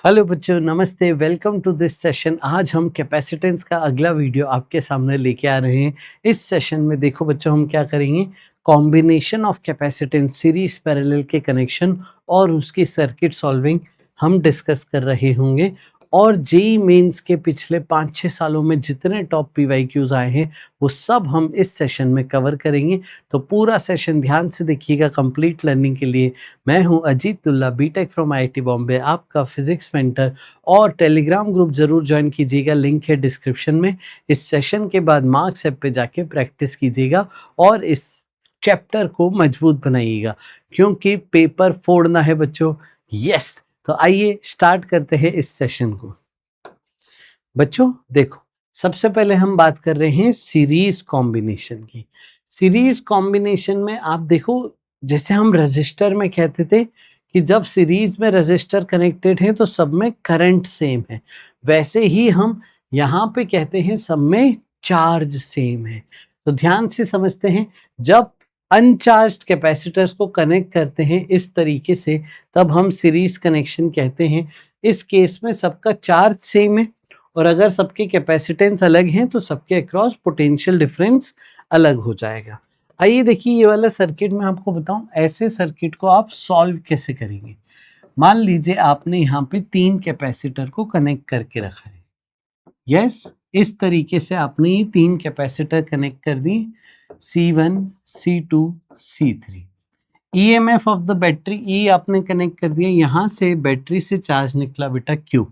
Hello बच्चों, नमस्ते। Welcome to this session. आज हम कैपेसिटेंस का अगला वीडियो आपके सामने लेके आ रहे हैं। इस सेशन में देखो बच्चों, हम क्या करेंगे, combination of capacitance, series parallel के कनेक्शन और उसकी सर्किट सॉल्विंग हम डिस्कस कर रहे होंगे। और जेई मेंस के पिछले 5-6 सालों में जितने टॉप पीवाईक्यूज आए हैं वो सब हम इस सेशन में कवर करेंगे। तो पूरा सेशन ध्यान से देखिएगा कंप्लीट लर्निंग के लिए। मैं हूं Ajit Dulla, BTech from IIT Bombay, आपका फिजिक्स मेंटर। और टेलीग्राम ग्रुप जरूर ज्वाइन कीजिएगा, लिंक है डिस्क्रिप्शन में। इस सेशन के बाद मार्क्स ऐप पे जाके प्रैक्टिस कीजिएगा और इस चैप्टर को मजबूत बनाइएगा, क्योंकि पेपर फोड़ना है बच्चों। यस, तो आइए स्टार्ट करते हैं इस सेशन को। बच्चों देखो, सबसे पहले हम बात कर रहे हैं सीरीज कॉम्बिनेशन की। सीरीज कॉम्बिनेशन में आप देखो, जैसे हम रजिस्टर में कहते थे कि जब सीरीज में रजिस्टर कनेक्टेड है तो सब में करंट सेम है, वैसे ही हम यहाँ पे कहते हैं सब में चार्ज सेम है। तो ध्यान से समझते हैं, जब अनचार्ज्ड कैपेसिटर्स को कनेक्ट करते हैं इस तरीके से, तब हम सीरीज कनेक्शन कहते हैं। इस केस में सबका चार्ज सेम है, और अगर सबके कैपेसिटेंस अलग हैं तो सबके अक्रॉस पोटेंशियल डिफरेंस अलग हो जाएगा। आइए देखिए, ये वाला सर्किट मैं आपको बताऊं, ऐसे सर्किट को आप सॉल्व कैसे करेंगे। मान लीजिए आपने यहाँ पे 3 कैपेसिटर को कनेक्ट करके रखा है। यस, इस तरीके से आपने ये 3 कैपेसिटर कनेक्ट कर दी, C1, C2, C3। EMF of the battery E आपने कनेक्ट कर दिया, यहाँ से बैटरी से चार्ज निकला बेटा Q।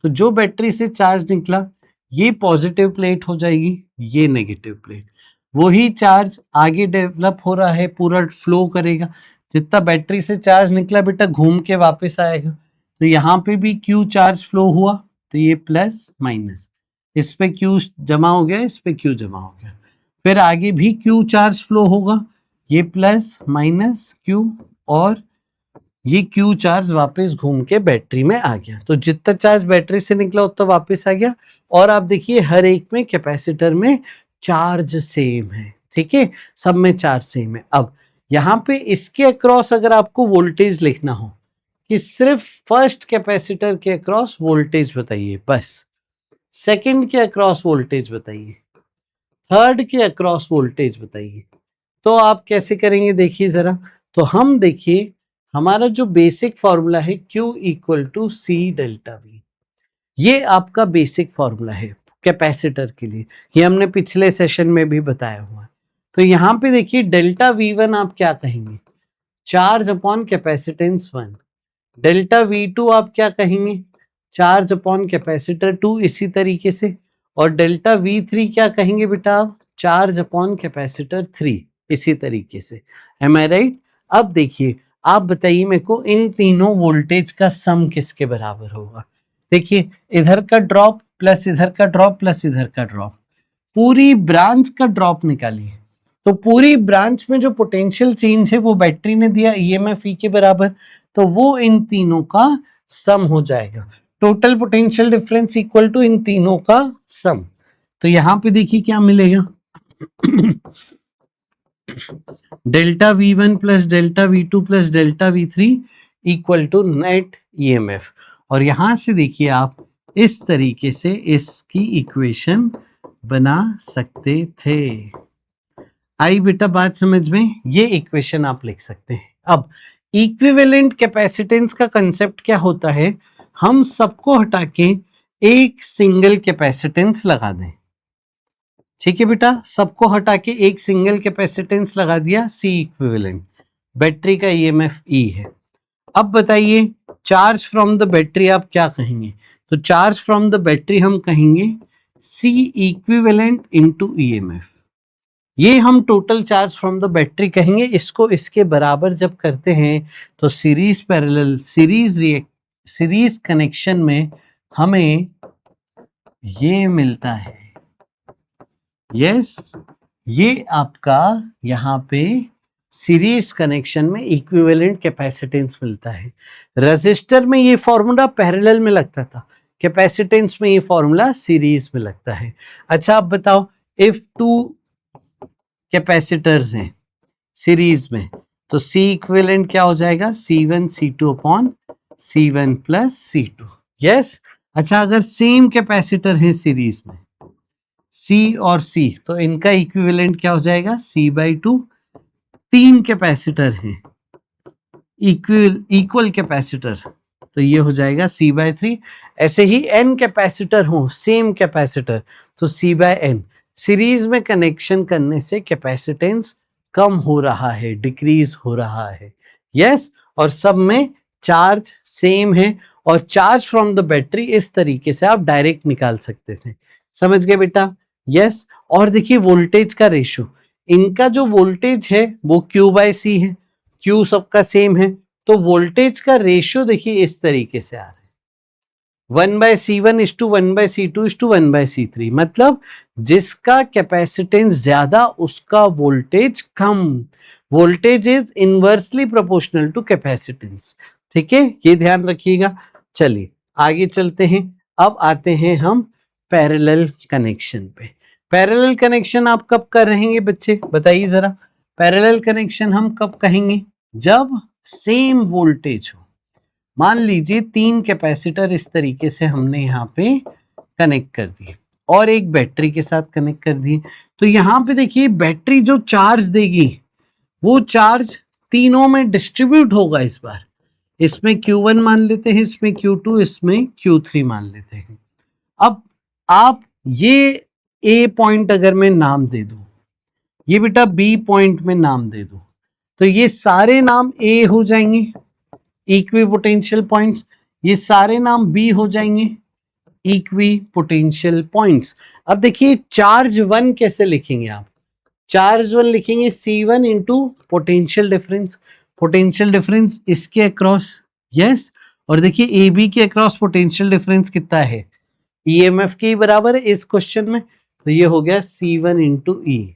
तो जो बैटरी से चार्ज निकला ये पॉजिटिव प्लेट हो जाएगी, ये नेगेटिव प्लेट। वही चार्ज आगे डेवलप हो रहा है, पूरा फ्लो करेगा। जितना बैटरी से चार्ज निकला बेटा घूम के वापस आएगा। तो यहाँ पे भी Q चार्ज फ्लो हुआ, तो ये प्लस माइनस, इस पे Q जमा हो गया, इस पे Q जमा हो गया। फिर आगे भी Q चार्ज फ्लो होगा, ये प्लस माइनस Q, और ये Q चार्ज वापस घूम के बैटरी में आ गया। तो जितना चार्ज बैटरी से निकला उतना वापस आ गया। और आप देखिए हर एक में कैपेसिटर में चार्ज सेम है, ठीक है, सब में चार्ज सेम है। अब यहाँ पे इसके अक्रॉस अगर आपको वोल्टेज लिखना हो कि सिर्फ फर्स्ट कैपेसिटर के अक्रॉस वोल्टेज बताइए बस, सेकंड के अक्रॉस वोल्टेज बताइए, थर्ड के अक्रॉस वोल्टेज बताइए, तो आप कैसे करेंगे देखिए जरा। तो हम देखिए, हमारा जो बेसिक फॉर्मूला है Q equal to C delta V, ये आपका बेसिक फॉर्मूला है कैपेसिटर के लिए। ये हमने पिछले सेशन में भी बताया हुआ है। तो यहाँ पे देखिए डेल्टा V1 आप क्या कहेंगे, charge upon capacitance 1। Delta V2 आप क्या कहेंगे, चार्ज अपॉन कैपेसिटर 2, इसी तरीके से। और डेल्टा V3 क्या कहेंगे बेटा आप, चार्ज अपॉन कैपेसिटर 3, इसी तरीके से। एम आई राइट? अब देखिए, आप बताइए मेरे को, इन तीनों वोल्टेज का सम किसके बराबर होगा। देखिए, इधर का ड्रॉप प्लस इधर का ड्रॉप प्लस इधर का ड्रॉप, पूरी ब्रांच का ड्रॉप निकालिए। तो पूरी ब्रांच में जो पोटेंशियल चेंज है वो बैटरी ने दिया ईएमएफ ई के बराबर, तो वो इन तीनों का सम हो जाएगा। Total potential difference equal to इन तीनों का सम। तो यहां पे देखिए क्या मिलेगा, delta V1 plus delta V2 plus delta V3 equal to net EMF. और यहां से देखिए आप इस तरीके से इसकी इक्वेशन बना सकते थे। आई बेटा बात समझ में? ये इक्वेशन आप लिख सकते हैं। अब इक्विवेलेंट कैपेसिटेंस का कंसेप्ट क्या होता है, हम सबको हटा के एक सिंगल कैपेसिटेंस लगा दें। ठीक है बेटा, सबको हटा के एक सिंगल कैपेसिटेंस लगा दिया, C इक्विवेलेंट, बैटरी का ईएमएफ E है। अब बताइए, चार्ज फ्रॉम द बैटरी आप क्या कहेंगे, तो चार्ज फ्रॉम द बैटरी हम कहेंगे C इक्विवेलेंट इनटू ईएमएफ। ये हम total charge from the battery कहेंगे। इसको इसके बराबर जब करते हैं तो सीरीज पैरेलल, सीरीज कनेक्शन में हमें ये मिलता है। यस, ये आपका यहाँ पे सीरीज कनेक्शन में इक्विवेलेंट कैपेसिटेंस मिलता है। रेजिस्टर में ये फॉर्मूला पैरेलल में लगता था, कैपेसिटेंस में ये फॉर्मूला सीरीज में लगता है। अच्छा आप बताओ, इफ 2 कैपेसिटर्स हैं सीरीज में, तो C इक्विवेलेंट क्या हो जाएगा, C1 C2 upon C1 plus C2। Yes. अच्छा, अगर सेम कैपेसिटर है सीरीज में C और C, तो इनका इक्विवेलेंट क्या हो जाएगा? C/2। 3 कैपेसिटर हैं इक्वल कैपेसिटर, तो ये हो जाएगा C/3। ऐसे ही n कैपेसिटर हो सेम कैपेसिटर, तो C/n। सीरीज में कनेक्शन करने से कैपेसिटेंस कम हो रहा है, डिक्रीज हो रहा है। यस, और सब में चार्ज सेम है, और चार्ज फ्रॉम द बैटरी इस तरीके से आप डायरेक्ट निकाल सकते थे। समझ गए बेटा? यस। और देखिए वोल्टेज का रेशो, इनका जो वोल्टेज है वो Q/C है, Q सबका सेम है, तो वोल्टेज का रेशियो देखिए इस तरीके से आ रहा है 1/C1:1/C2:1/C3। मतलब जिसका कैपेसिटेंस ज्यादा उसका वोल्टेज कम। Voltage is inversely proportional to capacitance. ठीक है, ये ध्यान रखिएगा। चलिए आगे चलते हैं। अब आते हैं हम पैरेलल कनेक्शन पे। पैरेलल कनेक्शन आप कब कर रहेंगे बच्चे, बताइए जरा। पैरेलल कनेक्शन हम कब कहेंगे? जब सेम वोल्टेज हो। मान लीजिए 3 कैपेसिटर इस तरीके से हमने यहाँ पे कनेक्ट कर दिए और एक बैटरी के साथ कनेक्ट कर दिए, तो यहाँ पे देखिए बैटरी जो चार्ज देगी वो चार्ज तीनों में डिस्ट्रीब्यूट होगा। इस बार इसमें Q1 मान लेते हैं, इसमें Q2, इसमें Q3 मान लेते हैं। अब आप ये A पॉइंट अगर मैं नाम दे दूं, ये बेटा B पॉइंट में नाम दे दूं, तो ये सारे नाम A हो जाएंगे इक्विपोटेंशियल पॉइंट्स, ये सारे नाम B हो जाएंगे इक्विपोटेंशियल पॉइंट्स। अब देखिए चार्ज 1 कैसे लिखेंगे आप? चार्ज 1 लिखेंगे C1 into potential difference. Potential difference इसके अक्रॉस, यस। और देखिए AB के अक्रॉस पोटेंशियल डिफरेंस कितना है? EMF के बराबर है इस क्वेश्चन में, तो ये हो गया C1 इंटू E।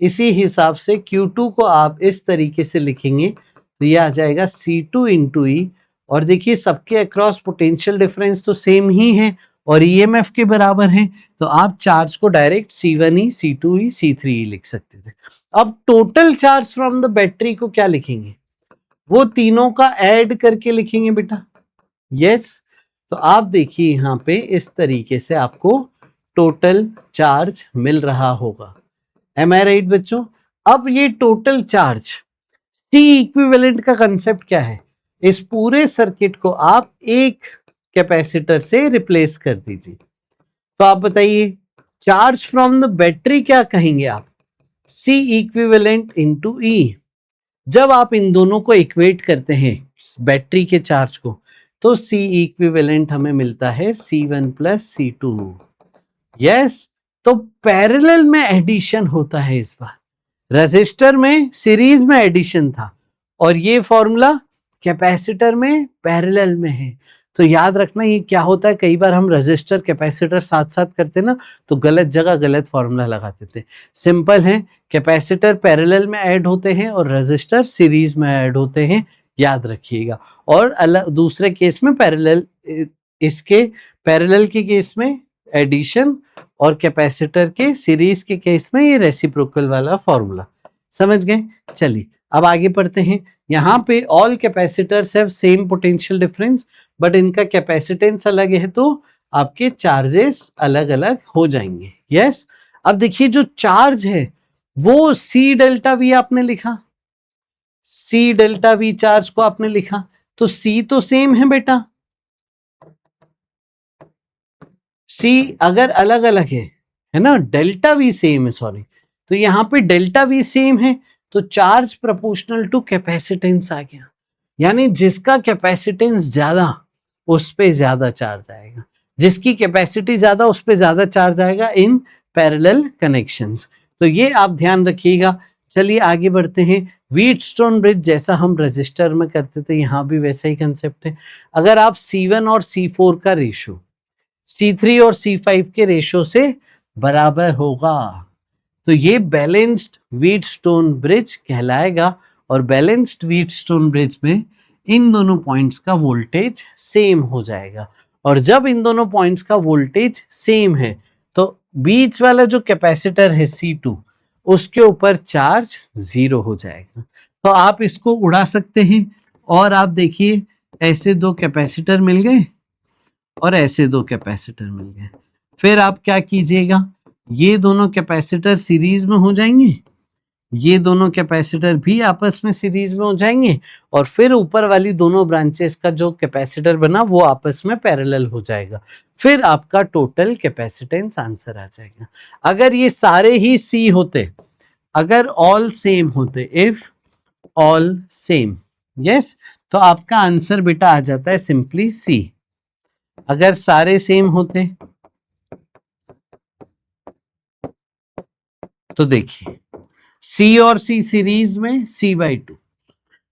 इसी हिसाब से Q2 को आप इस तरीके से लिखेंगे, तो ये आ जाएगा C2 इंटू E। और देखिए सबके अक्रॉस पोटेंशियल डिफरेंस तो सेम ही है और EMF के बराबर है, तो आप चार्ज को डायरेक्ट C1E, C2E, C3E लिख सकते थे। अब total charge from the battery को क्या लिखेंगे? वो तीनों का ऐड करके लिखेंगे बेटा। यस, तो आप देखिए यहाँ पे इस तरीके से आपको टोटल चार्ज मिल रहा होगा। एम आई राइट बच्चों? अब ये टोटल चार्ज C इक्विवेलेंट का कंसेप्ट क्या है? इस पूरे सर्किट को आप एक कैपेसिटर से रिप्लेस कर दीजिए। तो आप बताइए चार्ज फ्रॉम द बैटरी क्या कहेंगे आप? C equivalent into E। जब आप इन दोनों को इक्वेट करते हैं बैटरी के चार्ज को, तो C इक्विवेलेंट हमें मिलता है C1 प्लस C2। यस, तो पैरेलल में एडिशन होता है। इस बार रेजिस्टर में सीरीज में एडिशन था और ये फॉर्मूला कैपेसिटर में पैरेलल में है। तो याद रखना ये क्या होता है, कई बार हम रेजिस्टर कैपेसिटर साथ साथ करते ना, तो गलत जगह गलत फॉर्मूला लगाते थे। सिंपल है, कैपेसिटर पैरेलल में ऐड होते हैं और रेजिस्टर सीरीज में ऐड होते हैं, याद रखिएगा। और अलग दूसरे केस में पैरेलल, इसके पैरेलल के केस में एडिशन और कैपेसिटर के सीरीज के केस में ये रेसिप्रोकल वाला फॉर्मूला। समझ गए? चलिए अब आगे पढ़ते हैं। यहाँ पे all capacitors have same potential difference, but इनका कैपेसिटेंस अलग है तो आपके चार्जेस अलग अलग हो जाएंगे। यस, अब देखिए जो चार्ज है वो C डेल्टा V आपने लिखा, C डेल्टा V चार्ज को आपने लिखा, तो C तो सेम है बेटा। C अगर अलग अलग है ना, डेल्टा V सेम है, सॉरी, तो यहाँ पे डेल्टा V सेम है तो चार्ज प्रोपोर्शनल टू कैपेसिटेंस आ गया, यानी जिसका कैपेसिटेंस ज्यादा उस पे ज्यादा चार्ज आएगा, जिसकी कैपेसिटी ज्यादा उस पे ज्यादा चार्ज आएगा इन पैरेलल कनेक्शंस। तो ये आप ध्यान रखिएगा। चलिए आगे बढ़ते हैं। व्हीटस्टोन ब्रिज जैसा हम रेजिस्टर में करते थे, यहाँ भी वैसा ही कंसेप्ट है। अगर आप C1 और C4 का रेशो C3 और C5 के रेशो से बराबर होगा तो ये बैलेंस्ड व्हीटस्टोन ब्रिज कहलाएगा। और बैलेंस्ड व्हीटस्टोन ब्रिज में इन दोनों पॉइंट्स का वोल्टेज सेम हो जाएगा, और जब इन दोनों पॉइंट्स का वोल्टेज सेम है तो बीच वाला जो कैपेसिटर है C2 उसके ऊपर चार्ज 0 हो जाएगा। तो आप इसको उड़ा सकते हैं और आप देखिए ऐसे दो कैपेसिटर मिल गए और ऐसे दो कैपेसिटर मिल गए। फिर आप क्या कीजिएगा, ये दोनों कैपेसिटर सीरीज में हो जाएंगे, ये दोनों कैपेसिटर भी आपस में सीरीज में हो जाएंगे, और फिर ऊपर वाली दोनों ब्रांचेस का जो कैपेसिटर बना वो आपस में पैरेलल हो जाएगा। फिर आपका टोटल कैपेसिटेंस आंसर आ जाएगा। अगर ये सारे ही सी होते, अगर ऑल सेम होते, इफ ऑल सेम, यस, तो आपका आंसर बेटा आ जाता है सिंपली सी। अगर सारे सेम होते तो देखिए सी और सी सीरीज में C/2,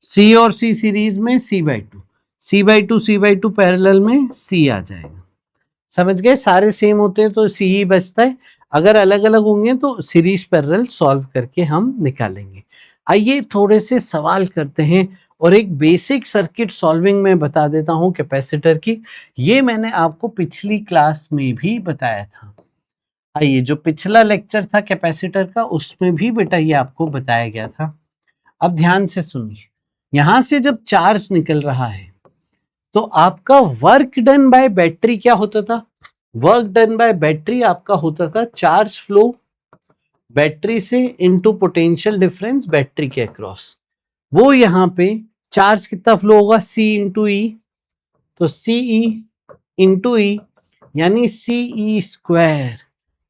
सी और सी सीरीज में C/2, C/2 पैरेलल में C आ जाएगा। समझ गए? सारे सेम होते हैं तो C ही बचता है, अगर अलग अलग होंगे तो सीरीज पैरेलल सॉल्व करके हम निकालेंगे। आइए थोड़े से सवाल करते हैं, और एक बेसिक सर्किट सॉल्विंग में बता देता हूं कैपेसिटर की। ये मैंने आपको पिछली क्लास में भी बताया था। आइए, जो पिछला लेक्चर था कैपेसिटर का उसमें भी बेटा ये आपको बताया गया था। अब ध्यान से सुनिए, यहां से जब चार्ज निकल रहा है तो आपका वर्क डन बाय बैटरी क्या होता था? वर्क डन बाय बैटरी आपका होता था चार्ज फ्लो बैटरी से इनटू पोटेंशियल डिफरेंस बैटरी के अक्रॉस। वो यहां पे चार्ज कितना फ्लो होगा? C इंटू ई, तो CE इंटू ई यानी CE स्क्वायर,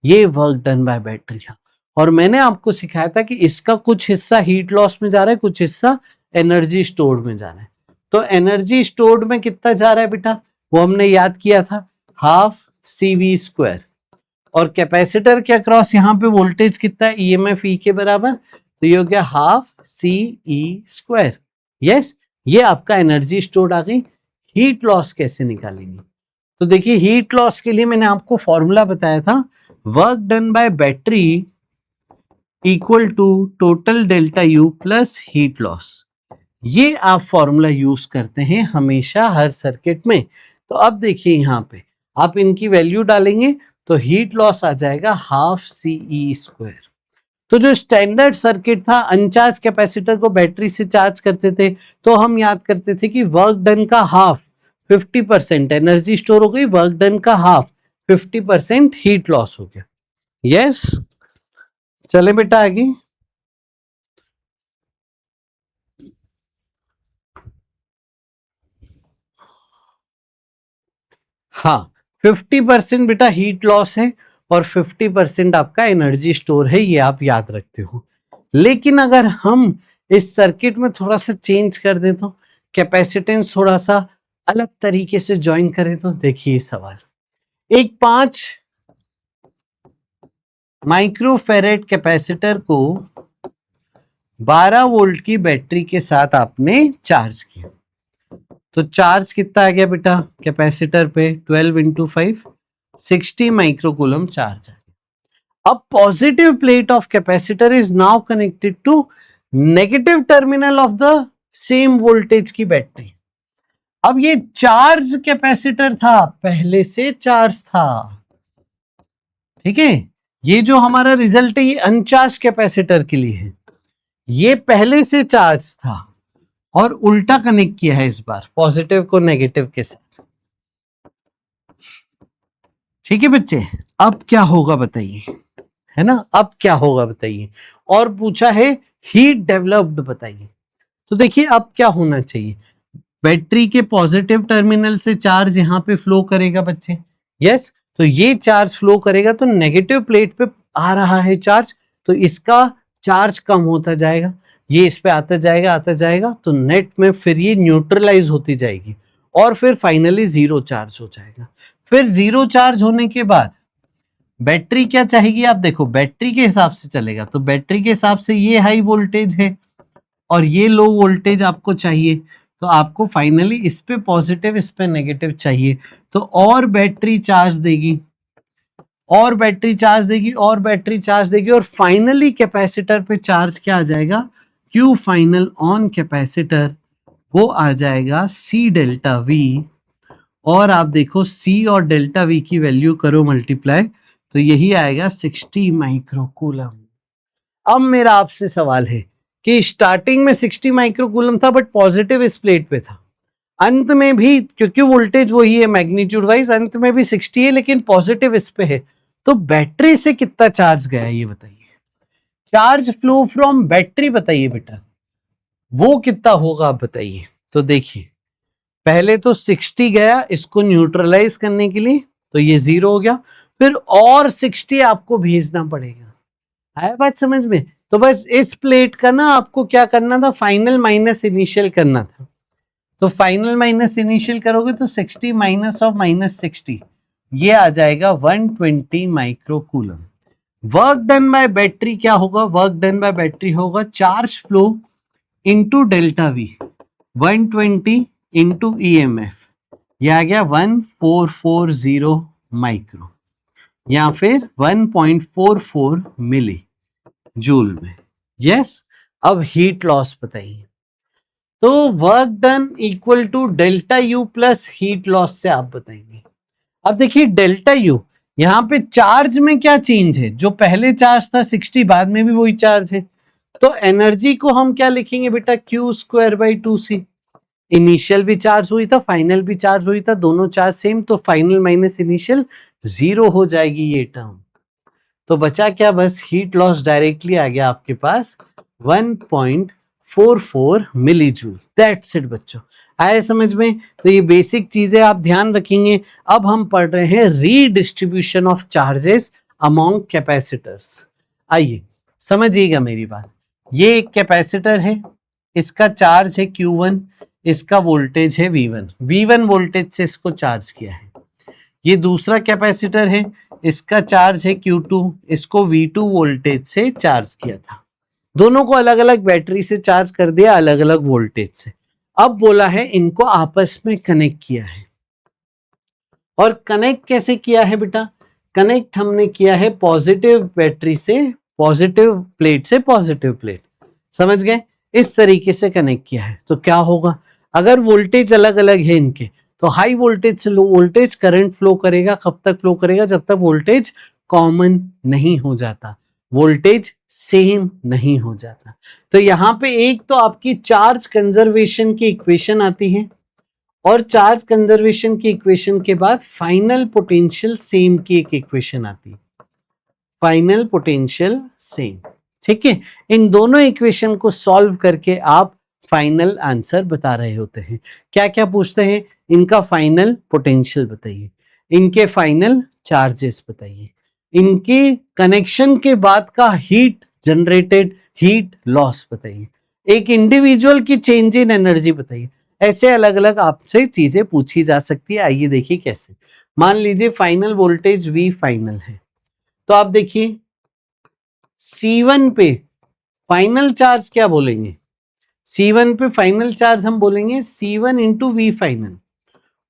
ये वर्क डन बाय बैटरी था। और मैंने आपको सिखाया था कि इसका कुछ हिस्सा हीट लॉस में जा रहा है, कुछ हिस्सा एनर्जी स्टोर्ड में जा रहा है। तो एनर्जी स्टोर्ड में कितना जा रहा है बेटा? वो हमने याद किया था, हाफ CV स्क्वायर। और कैपेसिटर के अक्रॉस यहाँ पे वोल्टेज कितना है? EMF E के बराबर, तो ये हो गया हाफ CE स्क्वायर। यस, ये आपका एनर्जी स्टोर्ड आ गई। हीट लॉस कैसे निकालेंगे? तो देखिए, हीट लॉस के लिए मैंने आपको फॉर्मूला बताया था, work done by battery equal to total delta U plus heat loss. ये आप फॉर्मूला यूज करते हैं हमेशा हर सर्किट में। तो अब देखिए, यहाँ पे आप इनकी वैल्यू डालेंगे तो हीट लॉस आ जाएगा हाफ CE स्क्वायर। तो जो स्टैंडर्ड सर्किट था, अनचार्ज कैपेसिटर को बैटरी से चार्ज करते थे, तो हम याद करते थे कि वर्क डन का हाफ 50% एनर्जी स्टोर हो गई, वर्क डन का हाफ 50% हीट लॉस हो गया। यस, चले बेटा आगे। हाँ, 50% बेटा हीट लॉस है और 50% आपका एनर्जी स्टोर है, ये आप याद रखते हो। लेकिन अगर हम इस सर्किट में थोड़ा सा चेंज कर दें तो कैपेसिटेंस थोड़ा सा अलग तरीके से ज्वाइन करें, तो देखिए सवाल, एक 5 माइक्रोफेरेड कैपेसिटर को 12 वोल्ट की बैटरी के साथ आपने चार्ज किया, तो चार्ज कितना आ गया बेटा कैपेसिटर पे? 12 इंटू 5, 60 माइक्रोकूलम चार्ज आ गया। अब positive plate of capacitor is now connected to negative terminal of the same voltage की बैटरी। अब ये चार्ज कैपेसिटर था, पहले से चार्ज था, ठीक है। ये जो हमारा रिजल्ट है ये अनचार्ज कैपेसिटर के लिए है, ये पहले से चार्ज था और उल्टा कनेक्ट किया है इस बार, पॉजिटिव को नेगेटिव के साथ। ठीक है बच्चे, अब क्या होगा बताइए, है ना? अब क्या होगा बताइए। और पूछा है हीट डेवलप्ड बताइए। तो देखिए अब क्या होना चाहिए, बैटरी के पॉजिटिव टर्मिनल से चार्ज यहाँ पे फ्लो करेगा बच्चे, यस। तो ये चार्ज फ्लो करेगा तो नेगेटिव प्लेट पे आ रहा है चार्ज, तो इसका चार्ज कम होता जाएगा, ये इस पे आता जाएगा, तो नेट में फिर ये न्यूट्रलाइज होती जाएगी और फिर फाइनली जीरो चार्ज हो जाएगा। फिर जीरो चार्ज होने के बाद बैटरी क्या चाहेगी? आप देखो, बैटरी के हिसाब से चलेगा, तो बैटरी के हिसाब से ये हाई वोल्टेज है और ये लो वोल्टेज आपको चाहिए, तो आपको फाइनली इस पे पॉजिटिव इस पे नेगेटिव चाहिए, तो और बैटरी चार्ज देगी और बैटरी चार्ज देगी और बैटरी चार्ज देगी, और फाइनली कैपेसिटर पे चार्ज क्या आ जाएगा? Q फाइनल ऑन कैपेसिटर, वो आ जाएगा C डेल्टा V। और आप देखो C और डेल्टा V की वैल्यू करो मल्टीप्लाई, तो यही आएगा 60 माइक्रोकूलम। अब मेरा आपसे सवाल है कि स्टार्टिंग में 60 माइक्रोकूलम था बट पॉजिटिव इस प्लेट पे था, अंत में भी, क्योंकि वोल्टेज वही है मैग्नीट्यूड वाइज, अंत में भी 60 है लेकिन पॉजिटिव इस पे है, तो बैटरी से कितना चार्ज गया ये बताइए। चार्ज फ्लो फ्रॉम बैटरी बताइए बेटा, वो कितना होगा आप बताइए। तो देखिए पहले तो 60 गया इसको न्यूट्रलाइज करने के लिए, तो ये 0 हो गया, फिर और 60 आपको भेजना पड़ेगा। आया बात समझ में? तो बस इस प्लेट का ना आपको क्या करना था, फाइनल माइनस इनिशियल करना था। तो फाइनल माइनस इनिशियल करोगे तो 60 माइनस ऑफ माइनस 60, ये आ जाएगा 120 micro coulomb. Work done by battery क्या होगा, वर्क डन बाय बैटरी होगा charge flow into delta V, 120 into EMF, यह आ गया 1440 माइक्रो या फिर 1.44 मिली जूल में। यस, अब हीट लॉस बताइए। तो work done equal to delta U plus heat loss से आप बताएंगे। अब देखिए डेल्टा यू, यहां पे चार्ज में क्या चेंज है, जो पहले चार्ज था 60 बाद में भी वही चार्ज है, तो एनर्जी को हम क्या लिखेंगे बेटा, Q square by 2c। Initial भी चार्ज हुई था, फाइनल भी चार्ज हुई था, दोनों चार्ज सेम, तो फाइनल माइनस इनिशियल 0 हो जाएगी ये टर्म। तो बचा क्या, बस हीट लॉस डायरेक्टली आ गया आपके पास 1.44 मिली जूल। दैट्स इट बच्चों, आए समझ में? तो ये बेसिक चीजें आप ध्यान रखेंगे। अब हम पढ़ रहे हैं redistribution of charges among capacitors. आइए समझिएगा मेरी बात। ये एक कैपेसिटर है, इसका चार्ज है Q1, इसका वोल्टेज है V1, V1 वोल्टेज से इसको चार्ज किया है। ये दूसरा कैपेसिटर है, इसका चार्ज है Q2, इसको V2 वोल्टेज से चार्ज किया था। दोनों को अलग अलग बैटरी से चार्ज कर दिया, अलग अलग वोल्टेज से। अब बोला है इनको आपस में कनेक्ट किया है। और कनेक्ट कैसे किया है बेटा, कनेक्ट हमने किया है पॉजिटिव बैटरी से, पॉजिटिव प्लेट से पॉजिटिव प्लेट, समझ गए? इस तरीके से कनेक्ट किया है। तो क्या होगा, अगर वोल्टेज अलग अलग है इनके, तो हाई वोल्टेज से लो वोल्टेज करंट फ्लो करेगा। कब तक फ्लो करेगा, जब तक वोल्टेज कॉमन नहीं हो जाता, वोल्टेज सेम नहीं हो जाता। तो यहां पे एक तो आपकी चार्ज कंजर्वेशन की इक्वेशन आती है, और चार्ज कंजर्वेशन की इक्वेशन के बाद फाइनल पोटेंशियल सेम की एक इक्वेशन आती है, फाइनल पोटेंशियल सेम। ठीक है, इन दोनों इक्वेशन को सॉल्व करके आप फाइनल आंसर बता रहे होते हैं। क्या क्या पूछते हैं, इनका फाइनल पोटेंशियल बताइए, इनके फाइनल चार्जेस बताइए, इनके कनेक्शन के बाद का हीट जनरेटेड हीट लॉस बताइए, एक इंडिविजुअल की चेंज इन एनर्जी बताइए। ऐसे अलग अलग आपसे चीजें पूछी जा सकती है। आइए देखिए कैसे। मान लीजिए फाइनल वोल्टेज V फाइनल है, तो आप देखिए C1 पे फाइनल चार्ज क्या बोलेंगे, C1 पे फाइनल चार्ज हम बोलेंगे C1 इंटू V फाइनल,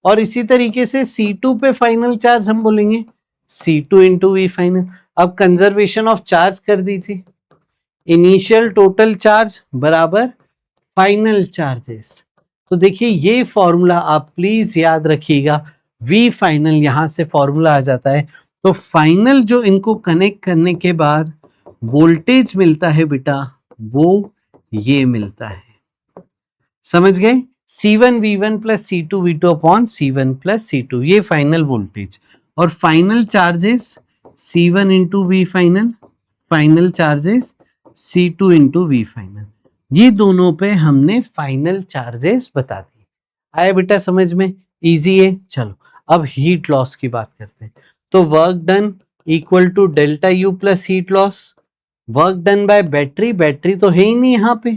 और इसी तरीके से C2 पे फाइनल चार्ज हम बोलेंगे C2 इंटू V फाइनल। अब कंजर्वेशन ऑफ चार्ज कर दीजिए, इनिशियल टोटल चार्ज बराबर फाइनल चार्जेस। तो देखिए ये फॉर्मूला आप प्लीज याद रखिएगा, V फाइनल यहां से फॉर्मूला आ जाता है। तो फाइनल जो इनको कनेक्ट करने के बाद वोल्टेज मिलता है बेटा, वो ये मिलता है, समझ गए? C1 V1 plus C2 V2 upon C1 plus C2, ये फाइनल वोल्टेज। और final charges C1 into V final, final charges C2 into V final, ये दोनों पे हमने फाइनल चार्जेस बता दिए। आया बेटा समझ में? इजी है। चलो अब हीट लॉस की बात करते हैं। तो work done equal to delta U plus heat loss. Work done by battery, battery तो है ही नहीं यहाँ पे,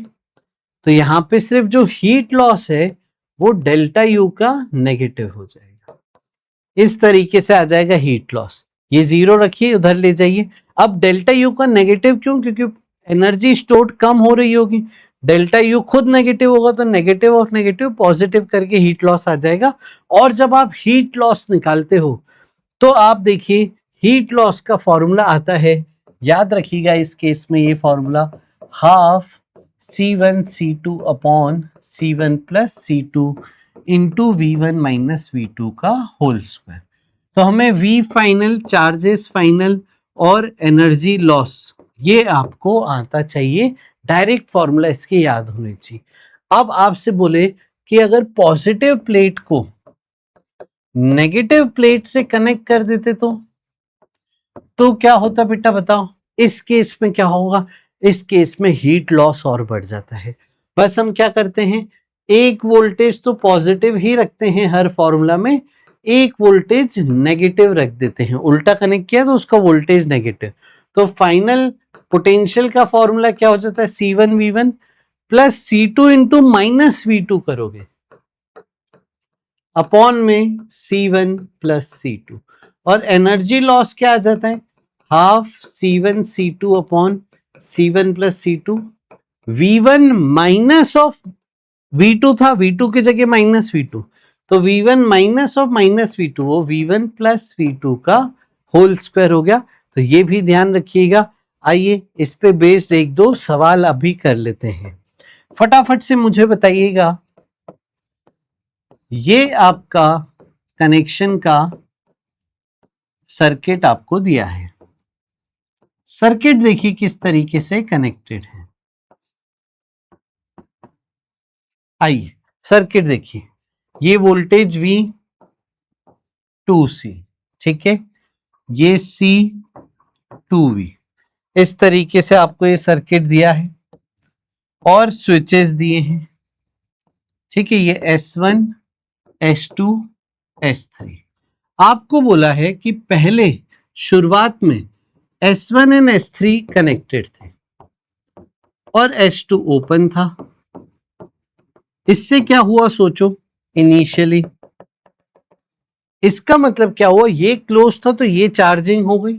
तो यहाँ पे सिर्फ जो हीट लॉस है वो डेल्टा यू का नेगेटिव हो जाएगा। इस तरीके से आ जाएगा हीट लॉस। ये 0 रखिए, उधर ले जाइए। अब डेल्टा यू का नेगेटिव क्यों, क्योंकि एनर्जी स्टोर्ड कम हो रही होगी। डेल्टा यू खुद नेगेटिव होगा तो नेगेटिव ऑफ नेगेटिव पॉजिटिव करके हीट लॉस आ जाएगा। और जब आप हीट लॉस निकालते हो तो आप देखिए हीट लॉस का फॉर्मूला आता है, याद रखिएगा इस केस में ये formula, half C1 C2 upon C1 plus C2 into V1 minus V2 का होल स्क्वायर। तो हमें V फाइनल, चार्जेस फाइनल और एनर्जी लॉस ये आपको आता चाहिए, डायरेक्ट फॉर्मूला इसके याद होने चाहिए। अब आपसे बोले कि अगर पॉजिटिव प्लेट को नेगेटिव प्लेट से कनेक्ट कर देते तो क्या होता बेटा बताओ। इस केस में क्या होगा, इस केस में हीट लॉस और बढ़ जाता है। बस हम क्या करते हैं, एक वोल्टेज तो पॉजिटिव ही रखते हैं हर फॉर्मूला में, एक वोल्टेज नेगेटिव रख देते हैं। उल्टा कनेक्ट किया तो उसका वोल्टेज नेगेटिव, तो फाइनल पोटेंशियल का फॉर्मूला क्या हो जाता है, C1V1 plus C2 into minus V2 करोगे अपॉन में C1 प्लस C2, और एनर्जी लॉस क्या आ जाता है, half C1 C2 upon C1 plus C2। V1 minus of V2 था, V2 की जगह माइनस V2, तो V1 minus of minus V2 वो V1 प्लस V2 का होल स्क्वायर हो गया। तो ये भी ध्यान रखिएगा। आइए इस पे बेस्ड एक दो सवाल अभी कर लेते हैं। फटाफट से मुझे बताइएगा, ये आपका कनेक्शन का सर्किट आपको दिया है। सर्किट देखिए किस तरीके से कनेक्टेड है। आइए सर्किट देखिए, ये वोल्टेज V2C, ठीक है, ये C2V, इस तरीके से आपको ये सर्किट दिया है और स्विचेस दिए हैं, ठीक है, ये S1 S2 S3। आपको बोला है कि पहले शुरुआत में S1 एंड S3 कनेक्टेड थे और S2 ओपन था। इससे क्या हुआ सोचो, इनिशियली इसका मतलब क्या हुआ, ये क्लोज था तो ये चार्जिंग हो गई,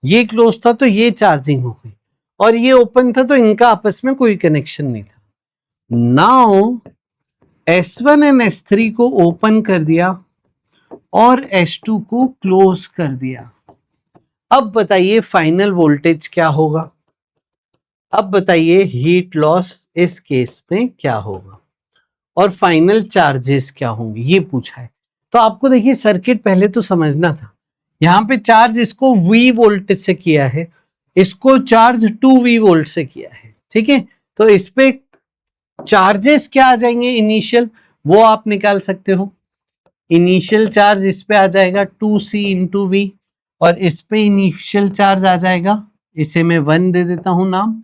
ये क्लोज था तो ये चार्जिंग हो गई, और ये ओपन था तो इनका आपस में कोई कनेक्शन नहीं था। नाउ S1 एंड S3 को ओपन कर दिया और S2 को क्लोज कर दिया। अब बताइए फाइनल वोल्टेज क्या होगा, अब बताइए हीट लॉस इस केस में क्या होगा, और फाइनल चार्जेस क्या होंगे, ये पूछा है। तो आपको देखिए सर्किट पहले तो समझना था। यहां पे चार्ज इसको V वोल्ट से किया है, इसको चार्ज 2V वोल्ट से किया है, ठीक है। तो इस पे चार्जेस क्या आ जाएंगे इनिशियल, वो आप निकाल सकते हो। इनिशियल चार्ज इस पे आ जाएगा 2C इंटू V, और इस पे इनिशियल चार्ज आ जाएगा, इसे मैं 1 दे देता हूं नाम,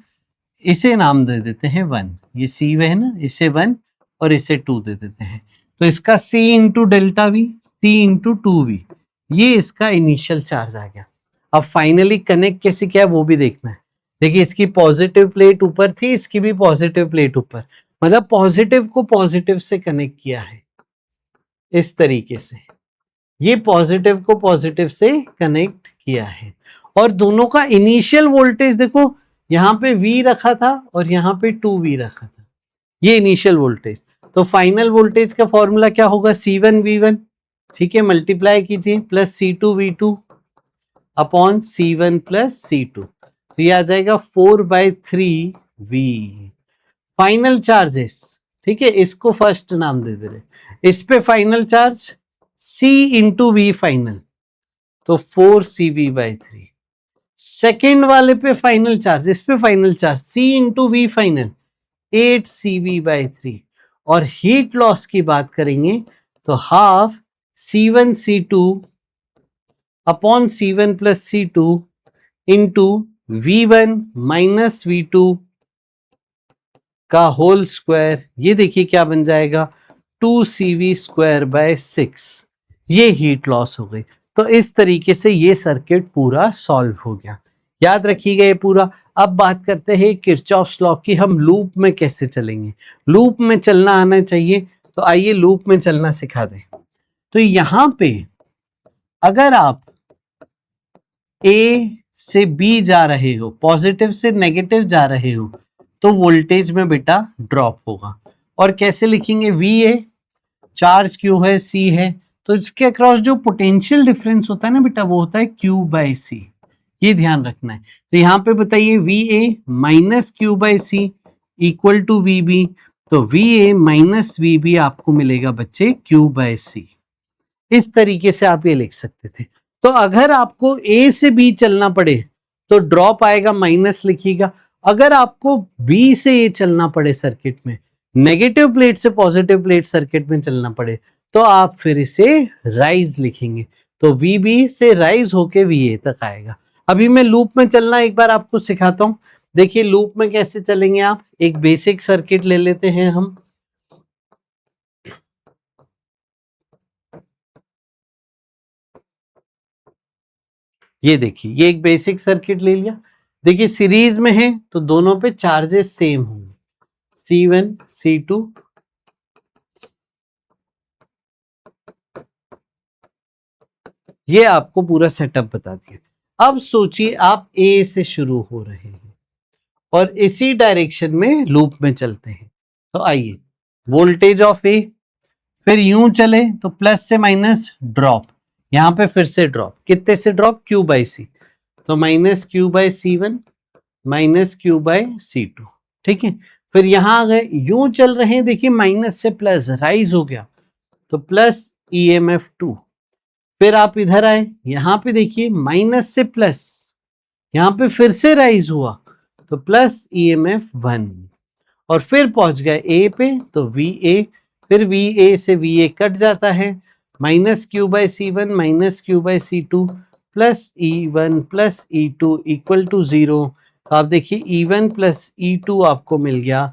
इसे नाम दे देते हैं 1, ये C है ना, इसे 1 और इसे 2 दे देते हैं। तो इसका C into delta V, C into 2V, ये इसका इनिशियल चार्ज आ गया। अब फाइनली कनेक्ट कैसे किया वो भी देखना है। देखिए इसकी पॉजिटिव प्लेट ऊपर थी, इसकी भी पॉजिटिव प्लेट ऊपर, मतलब पॉजिटिव को पॉजिटिव से कनेक्ट किया है इस तरीके से, ये पॉजिटिव को पॉजिटिव से कनेक्ट किया है। और दोनों का इनिशियल वोल्टेज देखो, यहां पे V रखा था और यहां पे 2V रखा था, ये इनिशियल वोल्टेज। तो फाइनल वोल्टेज का फॉर्मूला क्या होगा, C1V1, ठीक है, मल्टीप्लाई कीजिए plus C2V2 upon C1 plus C2, तो ये आ जाएगा 4/3V। फाइनल चार्जेस, ठीक है, इसको फर्स्ट नाम दे दे रहे, इस पे final charge C into V final, तो 4CV/3। सेकेंड वाले पे फाइनल चार्ज, इस पे final charge C into V final 8CV/3। और हीट लॉस की बात करेंगे तो half C1 C2 upon C1 plus C2 into V1 minus V2 का होल स्क्वायर, ये देखिए क्या बन जाएगा 2CV²/6, ये हीट लॉस हो गई। तो इस तरीके से ये सर्किट पूरा सॉल्व हो गया, याद रखिएगा ये पूरा। अब बात करते हैं किरचॉफ्स लॉ की, हम लूप में कैसे चलेंगे। लूप में चलना आना चाहिए, तो आइए लूप में चलना सिखा दें। तो यहां पे अगर आप A से B जा रहे हो, पॉजिटिव से नेगेटिव जा रहे हो, तो वोल्टेज में बेटा ड्रॉप होगा। और कैसे लिखेंगे, VA चार्ज Q है, C है, तो इसके अक्रॉस जो पोटेंशियल डिफरेंस होता है ना बेटा, वो होता है Q/C, ये ध्यान रखना है। तो यहाँ पे बताइए VA minus Q/C equal to VB, तो VA माइनस VB आपको मिलेगा बच्चे Q/C। इस तरीके से आप ये लिख सकते थे। तो अगर आपको A से B चलना पड़े तो ड्रॉप आएगा, माइनस लिखिएगा। अगर आपको B से A चलना पड़े सर्किट में, नेगेटिव प्लेट से पॉजिटिव प्लेट सर्किट में चलना पड़े तो आप फिर इसे राइज लिखेंगे, तो VB से राइज होके VA तक आएगा। अभी मैं लूप में चलना एक बार आपको सिखाता हूं। देखिए लूप में कैसे चलेंगे आप, एक बेसिक सर्किट ले लेते हैं हम। ये देखिए ये एक बेसिक सर्किट ले लिया। देखिए सीरीज में है तो दोनों पे चार्जेस सेम होंगे, C1 C2। ये आपको पूरा सेटअप बता दिया। अब सोचिए आप A से शुरू हो रहे हैं और इसी डायरेक्शन में लूप में चलते हैं। तो आइए वोल्टेज ऑफ A, फिर यूं चले तो प्लस से माइनस ड्रॉप, यहां पे फिर से ड्रॉप, कितने से ड्रॉप, Q बाई सी, तो minus Q by C1 minus Q by C2। ठीक है, फिर यहां आ गए, यूं चल रहे हैं, देखिए माइनस से प्लस राइज हो गया तो प्लस EMF 2। फिर आप इधर आए, यहां पे देखिए माइनस से प्लस, यहां पे फिर से राइज हुआ तो प्लस EMF 1, और फिर पहुंच गए A पे तो VA, फिर VA से VA कट जाता है, minus Q by C1 minus Q by C2 plus E1 plus E2 equal to 0। तो आप देखिए E1 प्लस E2 आपको मिल गया,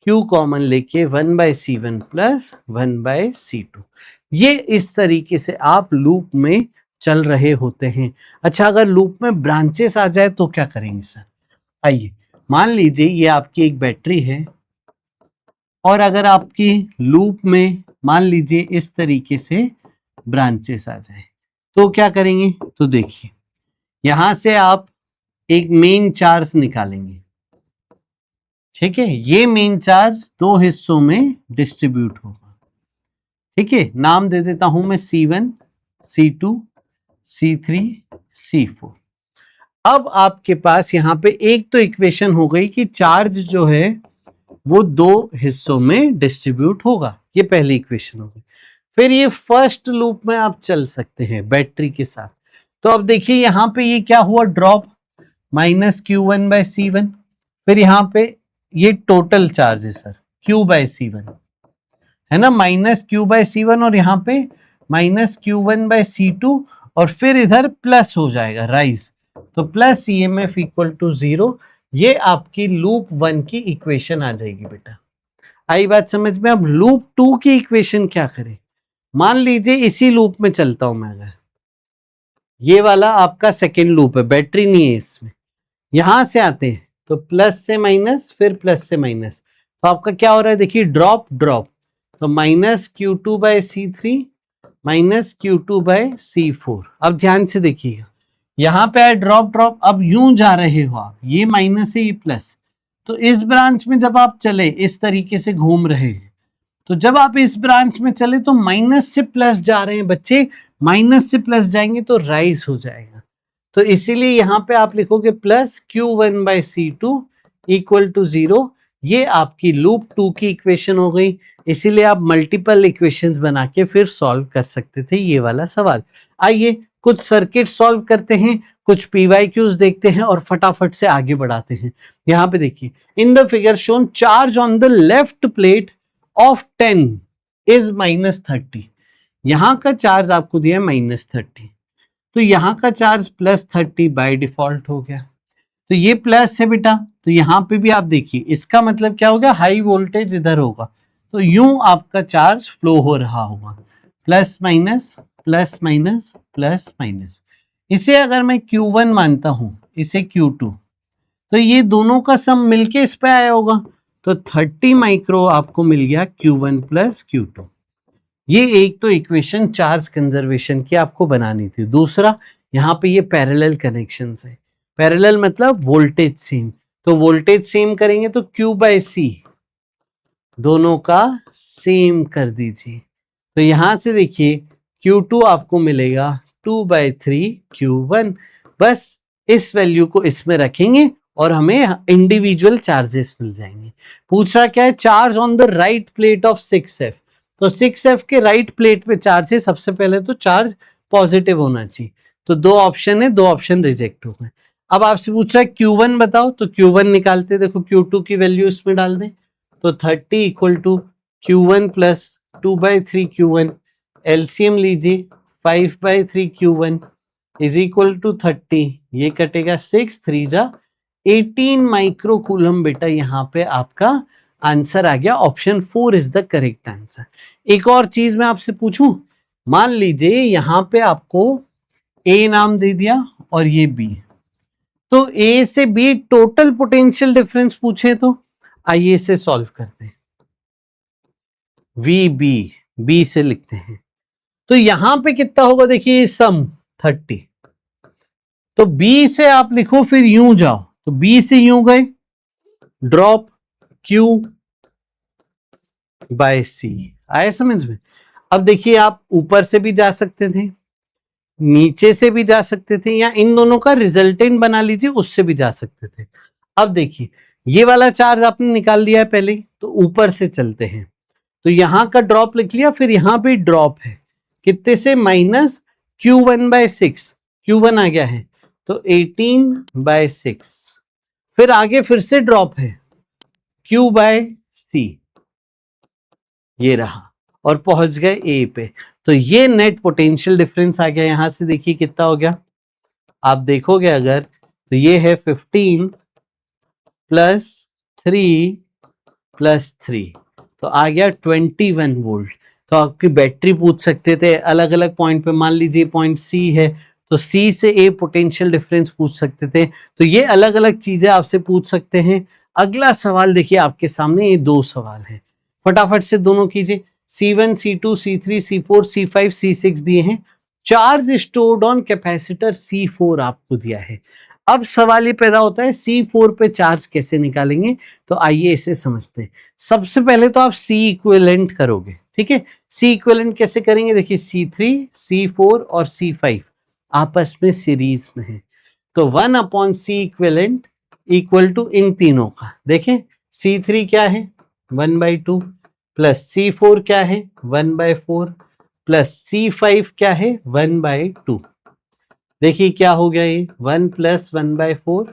Q कॉमन लेके 1 by C1 plus 1 by C2। ये इस तरीके से आप लूप में चल रहे होते हैं। अच्छा अगर लूप में ब्रांचेस आ जाए तो क्या करेंगे सर? आइए मान लीजिए ये आपकी एक बैटरी है और अगर आपकी लूप में मान लीजिए इस तरीके से ब्रांचेस आ जाए तो क्या करेंगे? तो देखिए यहां से आप एक मेन चार्ज निकालेंगे, ठीक है, ये मेन चार्ज दो हिस्सों में डिस्ट्रीब्यूट होगा। ठीक है, नाम दे देता हूं मैं C1 C2 C3 C4। अब आपके पास यहां पे एक तो इक्वेशन हो गई कि चार्ज जो है वो दो हिस्सों में डिस्ट्रीब्यूट होगा, ये पहली इक्वेशन हो गई। फिर ये फर्स्ट लूप में आप चल सकते हैं बैटरी के साथ। तो अब देखिए यहां पे ये क्या हुआ, drop, minus Q1 by C1, फिर यहां पे ये टोटल चार्ज है सर Q बाई C1 है ना, माइनस Q बाई C1 और यहाँ पे माइनस Q1 बाई C2 और फिर इधर प्लस हो जाएगा राइज, तो प्लस EMF इक्वल टू 0। ये आपकी लूप 1 की इक्वेशन आ जाएगी बेटा। आई बात समझ में? अब लूप 2 की इक्वेशन क्या करें? मान लीजिए इसी लूप में चलता हूं मैं, अगर ये वाला आपका सेकेंड लूप है, बैटरी नहीं है इसमें, यहां से आते हैं तो प्लस से माइनस फिर प्लस से माइनस, तो आपका क्या हो रहा है, देखिए ड्रॉप ड्रॉप, तो minus Q2 by C3 minus Q2 by C4। अब ध्यान से देखिएगा यहां पे आए ड्रॉप ड्रॉप, अब यूं जा रहे हो आप, ये माइनस है ये प्लस, तो इस ब्रांच में जब आप चले इस तरीके से घूम रहे हैं, तो जब आप इस ब्रांच में चले तो माइनस से प्लस जा रहे हैं बच्चे, माइनस से प्लस जाएंगे तो राइज हो जाएगा, तो इसीलिए यहां पे आप लिखोगे plus Q1 by C2 equal to 0। ये आपकी लूप 2 की इक्वेशन हो गई। इसीलिए आप मल्टीपल इक्वेशंस बना के फिर सॉल्व कर सकते थे ये वाला सवाल। आइए कुछ सर्किट सॉल्व करते हैं, कुछ PYQs देखते हैं और फटाफट से आगे बढ़ाते हैं। यहाँ पे देखिए, in the figure shown charge on the left plate of 10 is -30। यहां का चार्ज आपको दिया है -30, तो यहां का चार्ज +30 बाय डिफॉल्ट हो गया, तो ये प्लस है बेटा, तो यहां पे भी आप देखिए इसका मतलब क्या होगा, हाई वोल्टेज इधर होगा, तो यूं आपका चार्ज फ्लो हो रहा होगा, plus minus plus minus plus minus. इसे अगर मैं Q1 मानता हूं, इसे Q2, तो ये दोनों का सम मिलके इस पे आया होगा, तो 30 माइक्रो आपको मिल गया Q1 प्लस Q2। ये एक तो इक्वेशन चार्ज कंजर्वेशन की आपको बनानी थी। दूसरा, यहाँ पे ये पैरेलल कनेक्शंस है, पैरेलल मतलब वोल्टेज सेम, तो वोल्टेज सेम करेंगे तो Q बाई C दोनों का सेम कर दीजिए, तो यहां से देखिए Q2 आपको मिलेगा 2 बाई 3 Q1। बस इस वैल्यू को इसमें रखेंगे और हमें इंडिविजुअल चार्जेस मिल जाएंगे। पूछा क्या है, charge on the right plate of 6F, तो 6F के राइट प्लेट पे चार्ज है, सबसे पहले तो चार्ज पॉजिटिव होना चाहिए, तो दो ऑप्शन है, दो ऑप्शन रिजेक्ट हो गए। अब आपसे पूछ रहा है Q1 बताओ, तो Q1 निकालते, देखो Q2 की वैल्यू इसमें डाल दें, तो तो 30 equal to Q1 plus 2/3 Q1, LCM लीजिए 5/3 Q1 इज इक्वल टू 30, ये कटेगा 6 3 जा 18 माइक्रो कूलम। बेटा यहाँ पे आपका आंसर आ गया, option 4 is the correct answer. एक और चीज मैं आपसे पूछूं, मान लीजिए यहाँ पे आपको ए नाम दे दिया और ये बी, तो ए से बी टोटल पोटेंशियल डिफरेंस पूछे तो आइए इसे सॉल्व करते हैं। वी बी से लिखते हैं, तो यहां पे कितना होगा देखिए सम 30, तो बी से आप लिखो फिर यूं जाओ, तो बी से यूं गए ड्रॉप Q बाय सी, आए समझ में। अब देखिए आप ऊपर से भी जा सकते थे, नीचे से भी जा सकते थे, या इन दोनों का रिजल्टेंट बना लीजिए उससे भी जा सकते थे। अब देखिए ये वाला चार्ज आपने निकाल लिया है पहले, तो ऊपर से चलते हैं, तो यहां का ड्रॉप लिख लिया, फिर यहां भी ड्रॉप है कितने से माइनस Q1/6, Q1 आ गया है तो 18/6, फिर आगे फिर से ड्रॉप है Q/C, ये रहा, और पहुंच गए ए पे। तो ये नेट पोटेंशियल डिफरेंस आ गया। यहां से देखिए कितना हो गया, आप देखोगे अगर तो ये है 15 प्लस 3 प्लस 3, तो आ गया 21 वोल्ट। तो आपकी बैटरी पूछ सकते थे अलग अलग पॉइंट पे, मान लीजिए पॉइंट सी है तो सी से ए पोटेंशियल डिफरेंस पूछ सकते थे। तो ये अलग अलग चीजें आपसे पूछ सकते हैं। अगला सवाल देखिए आपके सामने, ये दो सवाल हैं, फटाफट से दोनों कीजिए। C1 C2 C3 C4 C5 C6 दिए हैं, charge stored on capacitor C4 आपको दिया है। अब सवाल ये पैदा होता है C4 पे चार्ज कैसे निकालेंगे, तो आइए इसे समझते हैं। सबसे पहले तो आप C इक्विवेलेंट करोगे, ठीक है। C इक्विवेलेंट कैसे करेंगे, देखिए C3 C4 और C5 आपस में सीरीज में है, तो 1/C इक्विवेलेंट इक्वल टू इन तीनों का, देखें C3 क्या है 1/2 प्लस C4 क्या है 1/4 प्लस C5 क्या है 1/2। देखिए क्या हो गया, ये 1 प्लस 1/4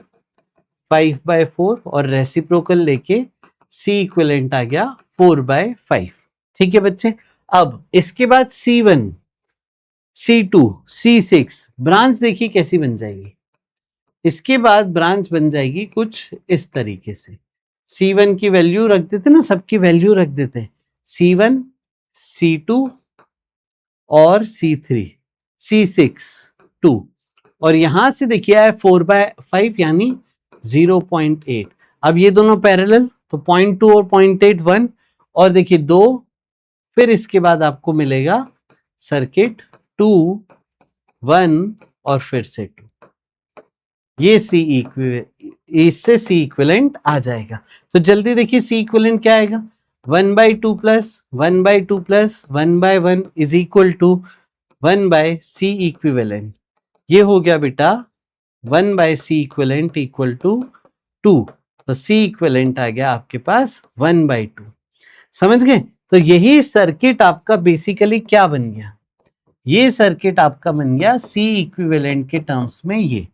5/4 और रेसिप्रोकल लेके C इक्विवेलेंट आ गया 4/5। ठीक है बच्चे। अब इसके बाद C1 C2 C6 ब्रांच देखिए कैसी बन जाएगी, इसके बाद ब्रांच बन जाएगी कुछ इस तरीके से। C1 की वैल्यू रख देते ना, सबकी वैल्यू रख देते, C1 C2 और C3 C6 2, और यहां से देखिए है 4/5 यानी 0.8। अब ये दोनों पैरेलल, तो 0.2 और 0.8 1, और देखिए 2, फिर इसके बाद आपको मिलेगा सर्किट 2 1 और फिर से 2, ये इससे C इक्विवेलेंट आ जाएगा। तो जल्दी देखिए C इक्विवेलेंट क्या आएगा, 1/2 plus 1/2 plus 1/1 is equal to 1/C equivalent. ये हो गया बेटा 1/C इक्विवेलेंट इक्वल टू 2, तो C इक्विवेलेंट आ गया आपके पास 1/2। समझ गए। तो यही सर्किट आपका बेसिकली क्या बन गया, ये सर्किट आपका बन गया C इक्विवेलेंट के टर्म्स में ये,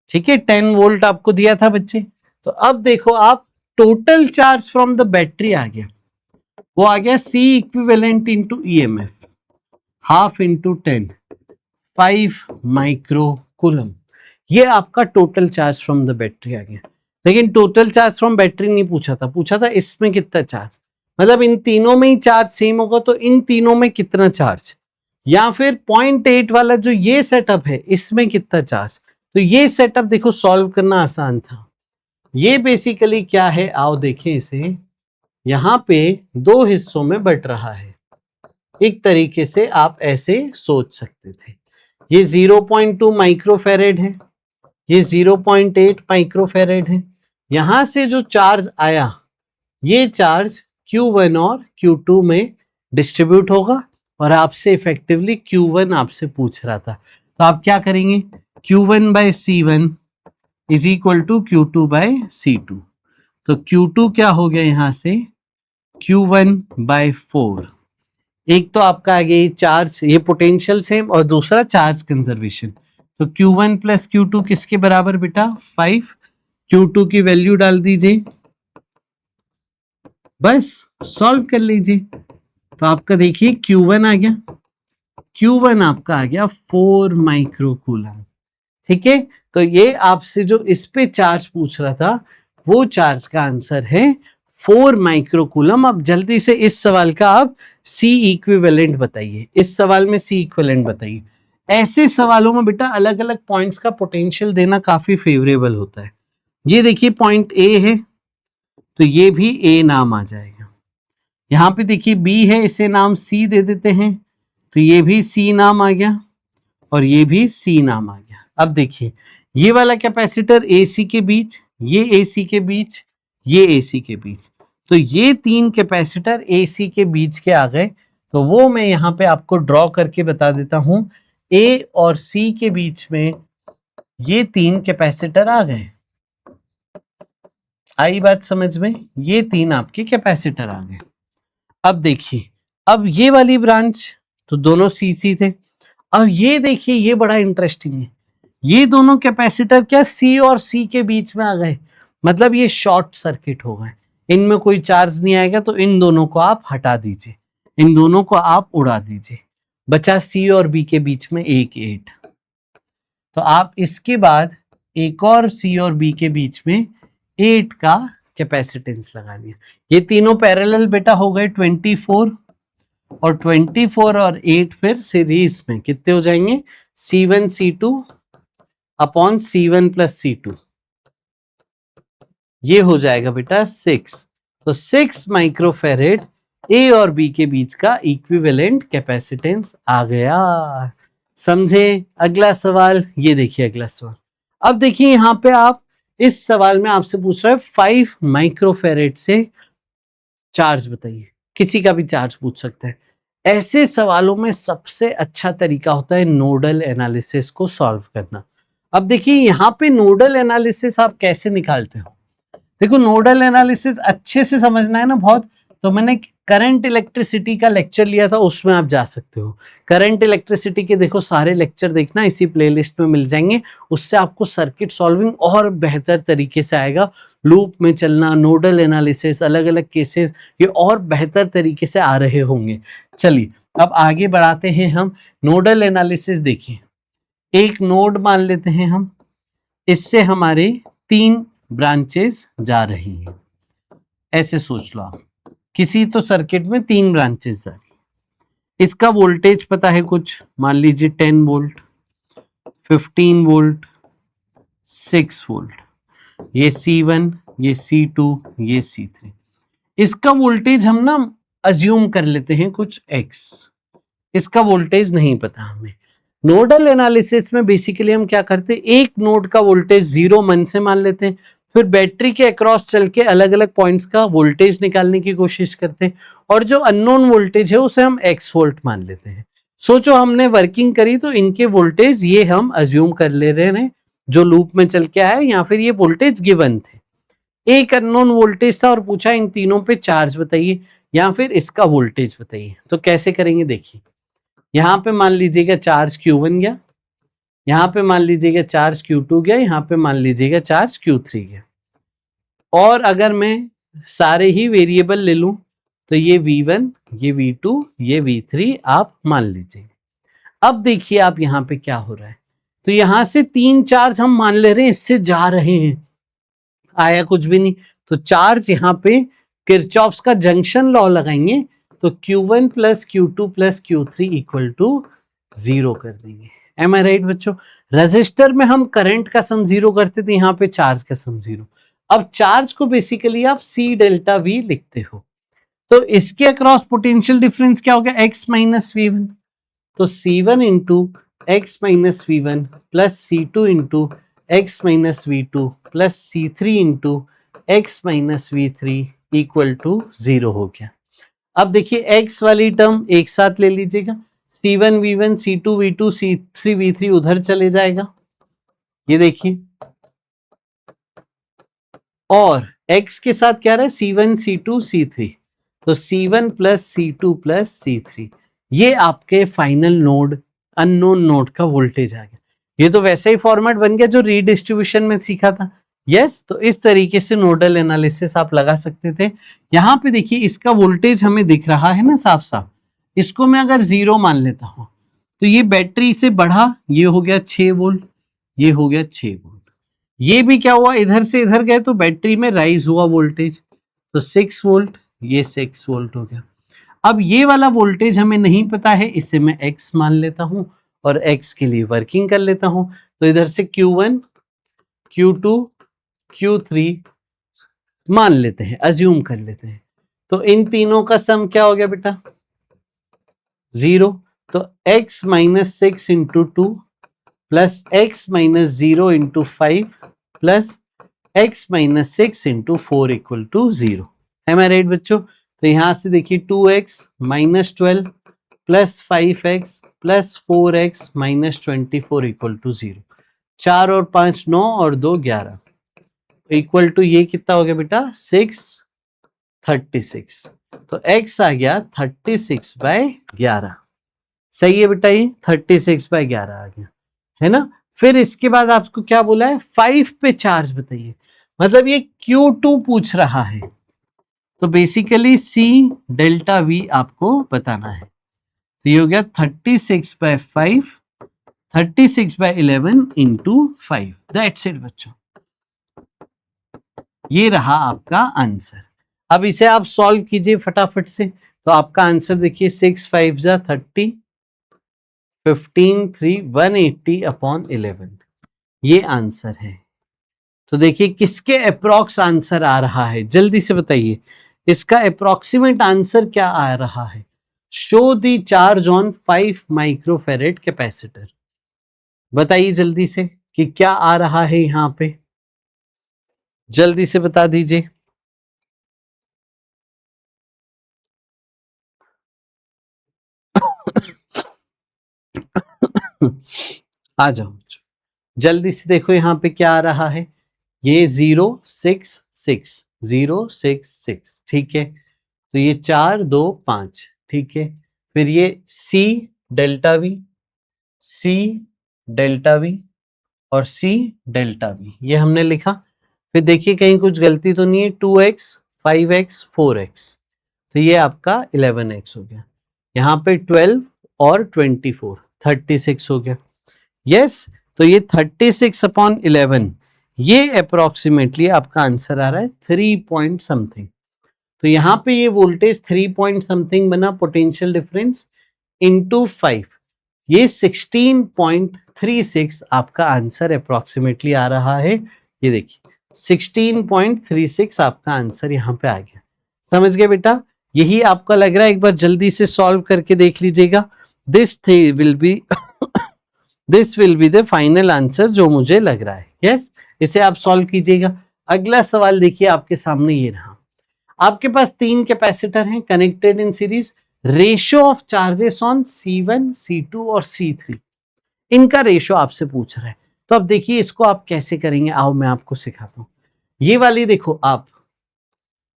ठीक है। 10 वोल्ट आपको दिया था बच्चे। तो अब देखो आप total charge from the battery आ गया, वो आ गया C equivalent into EMF half into 10 5 micro coulomb. ये आपका total charge from the battery आ गया। लेकिन टोटल चार्ज फ्रॉम बैटरी नहीं पूछा था, पूछा था इसमें कितना चार्ज, मतलब इन तीनों में ही चार्ज सेम होगा तो इन तीनों में कितना चार्ज, या फिर 0.8 वाला जो ये सेटअप है इसमें कितना चार्ज। तो ये सेटअप देखो सॉल्व करना आसान था। ये बेसिकली क्या है, आओ देखें इसे, यहां पे दो हिस्सों में बट रहा है, एक तरीके से आप ऐसे सोच सकते थे। ये 0.2 माइक्रोफेरेड है, ये 0.8 माइक्रोफेरेड है। यहां से जो चार्ज आया ये चार्ज Q1 और Q2 में डिस्ट्रीब्यूट होगा, और आपसे इफेक्टिवली Q1 आपसे पूछ रहा था, तो आप क्या करेंगे, Q1/C1 is equal to Q2/C2। तो Q2 क्या हो गया यहां से Q1/4। एक तो आपका आ गया चार्ज, ये पोटेंशियल सेम, और दूसरा चार्ज कंजर्वेशन। तो Q1 प्लस Q2 किसके बराबर बेटा 5, Q2 की वैल्यू डाल दीजिए बस सॉल्व कर लीजिए। तो आपका देखिए Q1 आ गया, Q1 आपका आ गया 4 माइक्रोकूलम। ठीक है, तो ये आपसे जो इस पे चार्ज पूछ रहा था वो चार्ज का आंसर है 4 माइक्रोकूलम। अब जल्दी से इस सवाल का आप C इक्विवेलेंट बताइए, इस सवाल में C इक्विवेलेंट बताइए। ऐसे सवालों में बेटा अलग अलग पॉइंट्स का पोटेंशियल देना काफी फेवरेबल होता है। ये देखिए पॉइंट A है तो ये भी A नाम आ जाएगा। यहां पे देखिए B है, इसे नाम C दे देते हैं तो ये भी C नाम आ गया और ये भी C नाम आ गया। अब देखिए ये वाला कैपेसिटर AC के बीच, ये AC के बीच, ये AC के बीच, तो ये तीन कैपेसिटर AC के बीच के आ गए। तो वो मैं यहाँ पे आपको ड्रॉ करके बता देता हूं, A और C के बीच में ये तीन कैपेसिटर आ गए। आई बात समझ में? ये तीन आपके कैपेसिटर आ गए। अब देखिए, अब ये वाली ब्रांच तो दोनों CC थे। अब ये देखिए, ये बड़ा इंटरेस्टिंग है, ये दोनों कैपेसिटर क्या C और C के बीच में आ गए, मतलब ये शॉर्ट सर्किट हो गए, इनमें कोई चार्ज नहीं आएगा। तो इन दोनों को आप हटा दीजिए, इन दोनों को आप उड़ा दीजिए, बचा C और B के बीच में एक 8। तो आप इसके बाद एक और C और B के बीच में 8 का कैपेसिटेंस लगा दिया। ये तीनों पैरेलल बेटा हो गए 24, और 24 और 8 फिर सीरीज में कितने हो जाएंगे, C1 C2 upon C1 plus C2, ये हो जाएगा बेटा 6। तो 6 माइक्रोफेरेड A और B के बीच का इक्विवेलेंट कैपेसिटेंस आ गया। समझे? अगला सवाल, ये देखिए अगला सवाल। अब देखिए यहां पे आप इस सवाल में आपसे पूछ रहा है 5 माइक्रोफेरेड से चार्ज बताइए, किसी का भी चार्ज पूछ सकते हैं। ऐसे सवालों में सबसे अच्छा तरीका होता है नोडल एनालिसिस को सॉल्व करना। अब देखिए यहाँ पे नोडल एनालिसिस आप कैसे निकालते हो। देखो नोडल एनालिसिस अच्छे से समझना है ना बहुत, तो मैंने करंट इलेक्ट्रिसिटी का लेक्चर लिया था, उसमें आप जा सकते हो। करंट इलेक्ट्रिसिटी के देखो सारे लेक्चर देखना, इसी प्लेलिस्ट में मिल जाएंगे। उससे आपको सर्किट सॉल्विंग और बेहतर तरीके से आएगा। लूप में चलना, नोडल एनालिसिस, अलग अलग केसेस, ये और बेहतर तरीके से आ रहे होंगे। चलिए अब आगे बढ़ाते हैं हम। नोडल एनालिसिस देखिए, एक नोड मान लेते हैं हम, इससे हमारे 3 ब्रांचेस जा रही हैं। ऐसे सोच लो आप, किसी तो सर्किट में 3 ब्रांचेस जा रही हैं। इसका वोल्टेज पता है कुछ, मान लीजिए 10 वोल्ट, 15 वोल्ट, 6 वोल्ट, ये C1, ये C2, ये C3। इसका वोल्टेज हम ना अज्यूम कर लेते हैं कुछ X, इसका वोल्टेज नहीं पता हमें। नोडल एनालिसिस में बेसिकली हम क्या करते हैं, एक नोड का वोल्टेज 0 मन से मान लेते हैं, फिर बैटरी के अक्रॉस चल के अलग अलग पॉइंट्स का वोल्टेज निकालने की कोशिश करते हैं, और जो अननोन वोल्टेज है उसे हम x वोल्ट मान लेते हैं। सोचो हमने वर्किंग करी तो इनके वोल्टेज ये हम अज्यूम कर ले रहे हैं जो लूप में चल के आया, या फिर ये वोल्टेज गिवन थे। एक अननोन वोल्टेज था और पूछा इन तीनों पे चार्ज बताइए या फिर इसका वोल्टेज बताइए। तो कैसे करेंगे देखिए, यहां पे मान लीजिएगा चार्ज Q1 गया, यहां पे मान लीजिएगा चार्ज Q2 गया, यहां पे मान लीजिएगा चार्ज Q3 गया। और अगर मैं सारे ही वेरिएबल ले लूं तो ये V1, ये V2, ये V3 आप मान लीजिए। अब देखिए आप यहां पे क्या हो रहा है, तो यहां से 3 चार्ज हम मान ले रहे हैं, इससे जा रहे हैं, आया कुछ भी नहीं। तो चार्ज यहाँ पे किरचॉफ्स का जंक्शन लॉ लगाएंगे तो Q1 plus Q2 plus Q3 equal to 0 कर देंगे। एम आई राइट बच्चों? रजिस्टर में हम करंट का सम 0 करते थे, यहाँ पे चार्ज का सम 0। अब चार्ज को बेसिकली आप C डेल्टा V लिखते हो, तो इसके अक्रॉस पोटेंशियल डिफरेंस क्या हो गया, x माइनस V1। तो C1 into x minus V1 plus C2 into x minus V2 plus C3 into x minus V3 equal to 0 हो गया। अब देखिए x वाली टर्म एक साथ ले लीजिएगा, C1 V1 C2 V2 C3 V3 उधर चले जाएगा, ये देखिए, और x के साथ क्या रहा है, C1 C2 C3, तो C1 plus C2 plus C3, ये आपके फाइनल नोड अननोन नोड का वोल्टेज आ गया। ये तो वैसे ही फॉर्मेट बन गया जो रीडिस्ट्रीब्यूशन में सीखा था, यस तो इस तरीके से नोडल एनालिसिस आप लगा सकते थे। यहाँ पे देखिए इसका वोल्टेज हमें दिख रहा है ना साफ साफ, इसको मैं अगर 0 मान लेता हूं तो ये बैटरी से बढ़ा, ये हो गया 6 वोल्ट, ये हो गया 6 वोल्ट। ये भी क्या हुआ, इधर से इधर गए तो बैटरी में राइज हुआ वोल्टेज, तो 6 वोल्ट, ये 6 वोल्ट हो गया। अब ये वाला वोल्टेज हमें नहीं पता है, इसे मैं x मान लेता हूं और x के लिए वर्किंग कर लेता हूं। तो इधर से Q1, Q2, Q3 मान लेते हैं, अज्यूम कर लेते हैं। तो इन तीनों का सम क्या हो गया बेटा, 0। तो x minus 6 into 2 plus x minus 0 into 5 plus x minus 6 into 4 equal to 0। है मैं राइट बच्चों? तो यहां से देखिए 2x minus 12 plus 5x plus 4x minus 24 equal to 0। 4 और 5 9 और 2 11 इक्वल टू ये कितना हो गया बेटा, 36। तो x आ गया 36/11। सही है बेटा, ये 36/11 आ गया, है ना। फिर इसके बाद आपको क्या बोला है, 5 पे चार्ज बताइए, मतलब ये Q2 पूछ रहा है। तो बेसिकली C डेल्टा V आपको बताना है। तो ये हो गया 36/5, 36/11 इंटू 5, दैट्स इट बच्चों। ये रहा आपका आंसर। अब इसे आप सॉल्व कीजिए फटाफट से। तो आपका आंसर देखिए 6 5 जा 30, 15 3 180 अपॉन 11, ये आंसर है। तो देखिए किसके अप्रॉक्स आंसर आ रहा है, जल्दी से बताइए इसका अप्रॉक्सीमेट आंसर क्या आ रहा है। Show the charge on 5 microfarad capacitor. बताइए जल्दी से कि क्या आ रहा है यहां पे, जल्दी से बता दीजिए। आ जाओ जल्दी से, देखो यहां पे क्या आ रहा है, ये 0 6 6 0 6 6, ठीक है। तो ये 4 2 5, ठीक है। फिर ये C delta V, C delta V और C डेल्टा V, ये हमने लिखा। फिर देखिए कहीं कुछ गलती तो नहीं है, 2x 5x 4x, तो ये आपका 11x हो गया। यहाँ पे 12 और 24 36 हो गया। यस तो ये 36 अपॉन 11, ये अप्रोक्सीमेटली आपका आंसर आ रहा है 3 पॉइंट समथिंग। तो यहाँ पे ये वोल्टेज 3 पॉइंट समथिंग बना, पोटेंशियल डिफरेंस इंटू 5, ये 16.36 आपका आंसर अप्रोक्सीमेटली आ रहा है। ये देखिए 16.36 आपका आंसर यहाँ पे आ गया। समझ गए बेटा, यही आपका लग रहा है, एक बार जल्दी से सॉल्व करके देख लीजिएगा। This will be the final answer जो मुझे लग रहा है। यस इसे आप सॉल्व कीजिएगा। अगला सवाल देखिए आपके सामने ये रहा। आपके पास 3 कैपेसिटर हैं connected in series, ratio of charges on C1 C2 और C3, इनका रेशियो आपसे पूछ रहा है। तो अब देखिए इसको आप कैसे करेंगे, आओ मैं आपको सिखाता हूं। ये वाली देखो आप,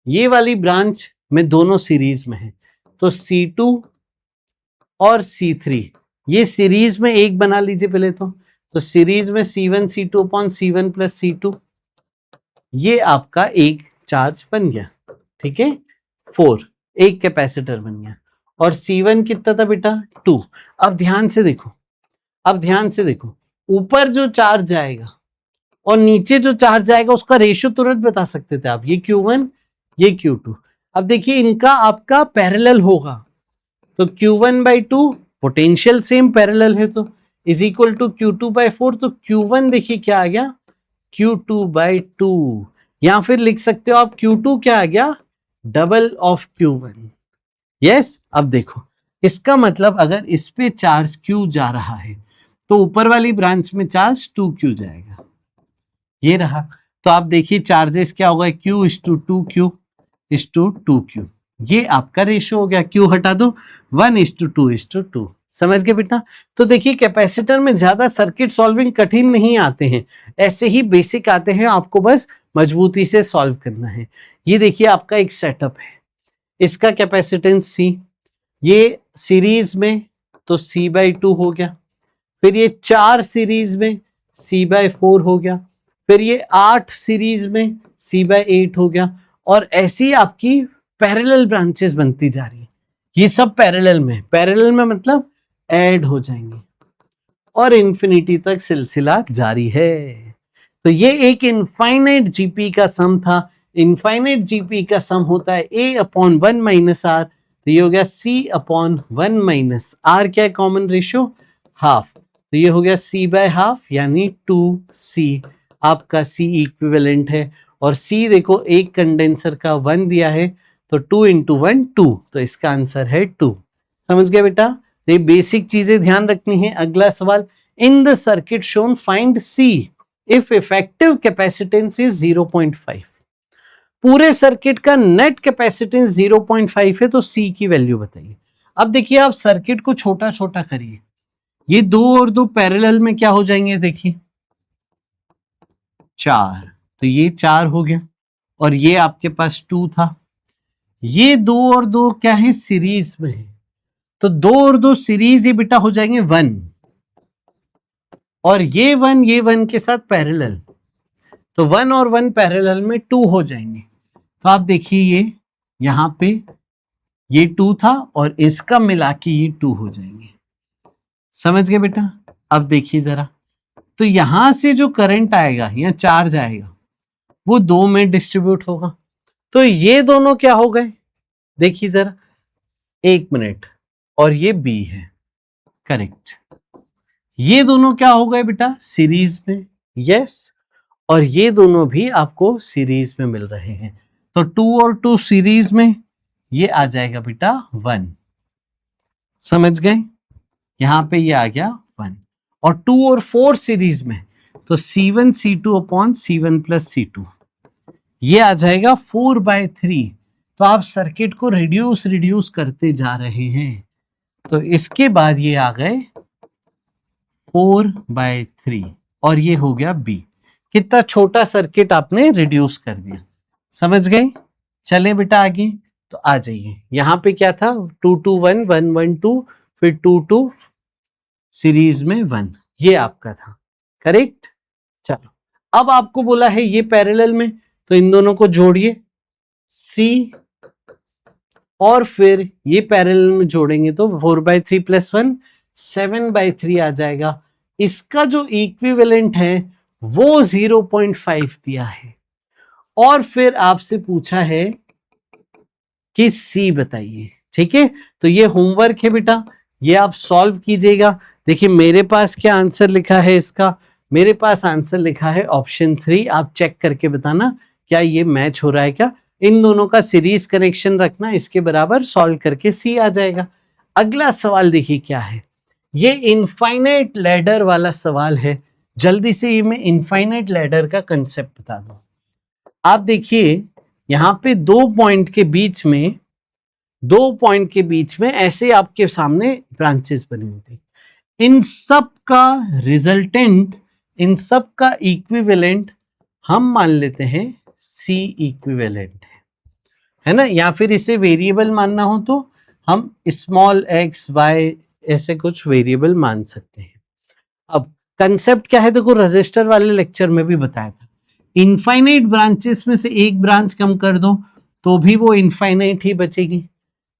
ये वाली ब्रांच में दोनों सीरीज में है, तो C2 और C3 ये सीरीज में एक बना लीजिए पहले तो सीरीज में C1 C2 upon C1 plus C2, ये आपका एक चार्ज बन गया, ठीक है 4, एक कैपेसिटर बन गया। और C1 कितना था बेटा 2। अब ध्यान से देखो, अब ध्यान से देखो, ऊपर जो चार्ज जाएगा और नीचे जो चार्ज जाएगा उसका रेशियो तुरंत बता सकते थे आप, ये Q1 ये Q2। अब देखिए इनका आपका पैरेलल होगा, तो Q1/2 पोटेंशियल सेम पैरेलल है तो इज इक्वल टू Q2/4। तो Q1 देखिए क्या आ गया Q2/2, या फिर लिख सकते हो आप Q2 क्या आ गया डबल ऑफ Q1। यस अब देखो इसका मतलब अगर इस पे चार्ज Q जा रहा है तो ऊपर वाली ब्रांच में चार्ज 2Q जाएगा, ये रहा। तो आप देखिए चार्जेस क्या होगा, Q/2Q (2Q), ये आपका रेशियो हो गया। Q हटा दो, 1:2:2। समझ गए बेटा। तो देखिए कैपेसिटर में ज्यादा सर्किट सॉल्विंग कठिन नहीं आते हैं, ऐसे ही बेसिक आते हैं, आपको बस मजबूती से सॉल्व करना है। ये देखिए आपका एक सेटअप है, इसका कैपेसिटेंस C, ये सीरीज में तो C/2 हो गया। फिर ये 4 सीरीज में C/4 हो गया। फिर ये 8 सीरीज में C/8 हो गया, और ऐसी आपकी पैरेलल ब्रांचेस बनती जा रही है। ये सब पैरेलल में मतलब ऐड हो जाएंगे और इंफिनिटी तक सिलसिला जारी है। तो ये एक इनफाइनाइट जीपी का सम था। इनफाइनाइट जीपी का सम होता है A/1 माइनस आर, तो ये हो गया C/1 माइनस आर, क्या है कॉमन रेशियो, हाफ, तो ये हो गया C/हाफ यानी 2C, आपका C इक्विवेलेंट है। और C देखो एक कंडेंसर का 1 दिया है, तो 2 इंटू 1 2, तो इसका आंसर है 2। समझ गए बेटा, तो ये बेसिक चीजें ध्यान रखनी है। अगला सवाल, in the circuit shown find C if effective capacitance is 0.5। पूरे सर्किट का नेट कैपेसिटेंस 0.5 है, तो C की वैल्यू बताइए। अब देखिए आप सर्किट को छोटा छोटा करिए, ये 2 और 2 पैरेलल में क्या हो जाएंगे, देखिए 4, तो ये 4 हो गया, और ये आपके पास 2 था। ये 2 और 2 क्या है, सीरीज में है, तो 2 और 2 सीरीज, ये बेटा हो जाएंगे 1, और ये 1 के साथ पैरेलल, तो 1 और 1 पैरेलल में 2 हो जाएंगे। तो आप देखिए ये यहां पे ये 2 था और इसका मिला के ये 2 हो जाएंगे। समझ गए बेटा। अब देखिए जरा, तो यहां से जो करंट आएगा या चार्ज आएगा वो 2 में डिस्ट्रीब्यूट होगा, तो ये दोनों क्या हो गए, देखिए जरा, 1 मिनट, और ये B है, करेक्ट। ये दोनों क्या हो गए बेटा, सीरीज में, यस, और ये दोनों भी आपको सीरीज में मिल रहे हैं, तो 2 और 2 सीरीज में, ये आ जाएगा बेटा 1। समझ गए, यहां पे ये आ गया 1, और 2 और 4 सीरीज में, तो C1 C2 upon C1 plus C2, ये आ जाएगा 4/3। तो आप सर्किट को रिड्यूस करते जा रहे हैं, तो इसके बाद ये आ गए 4/3, और ये हो गया B। कितना छोटा सर्किट आपने रिड्यूस कर दिया। समझ गए, चले बेटा आगे, तो आ जाइए, यहां पे क्या था, 2 2 1 1 1 2, फिर 2 2 सीरीज में 1, ये आपका था, करेक्ट। चलो, अब आपको बोला है ये पैरेलल में, तो इन दोनों को जोड़िए C, और फिर ये पैरेलल में जोड़ेंगे तो 4/3 प्लस 1 7/3 आ जाएगा। इसका जो इक्विवेलेंट है वो 0.5 दिया है, और फिर आपसे पूछा है कि C बताइए। ठीक है, तो ये होमवर्क है बेटा, ये आप सॉल्व कीजिएगा। देखिए मेरे पास क्या आंसर लिखा है इसका, मेरे पास आंसर लिखा है ऑप्शन 3। आप चेक करके बताना क्या ये मैच हो रहा है क्या। इन दोनों का सीरीज कनेक्शन रखना, इसके बराबर सॉल्व करके C आ जाएगा। अगला सवाल देखिए क्या है, ये इनफाइनाइट लैडर वाला सवाल है। जल्दी से ये मैं इनफाइनाइट लैडर का कंसेप्ट बता दूं। आप देखिए यहां पे 2 पॉइंट के बीच में ऐसे आपके सामने ब्रांचेस बनी होती, इन सब का रिजल्टेंट, इन सब का इक्विवेलेंट हम मान लेते हैं C इक्विवेलेंट है ना, या फिर इसे वेरिएबल मानना हो तो हम स्मॉल x y ऐसे कुछ वेरिएबल मान सकते हैं। अब कंसेप्ट क्या है, देखो रजिस्टर वाले लेक्चर में भी बताया था, इनफाइनाइट ब्रांचेस में से एक ब्रांच कम कर दो तो भी वो इनफाइनाइट ही बचेगी।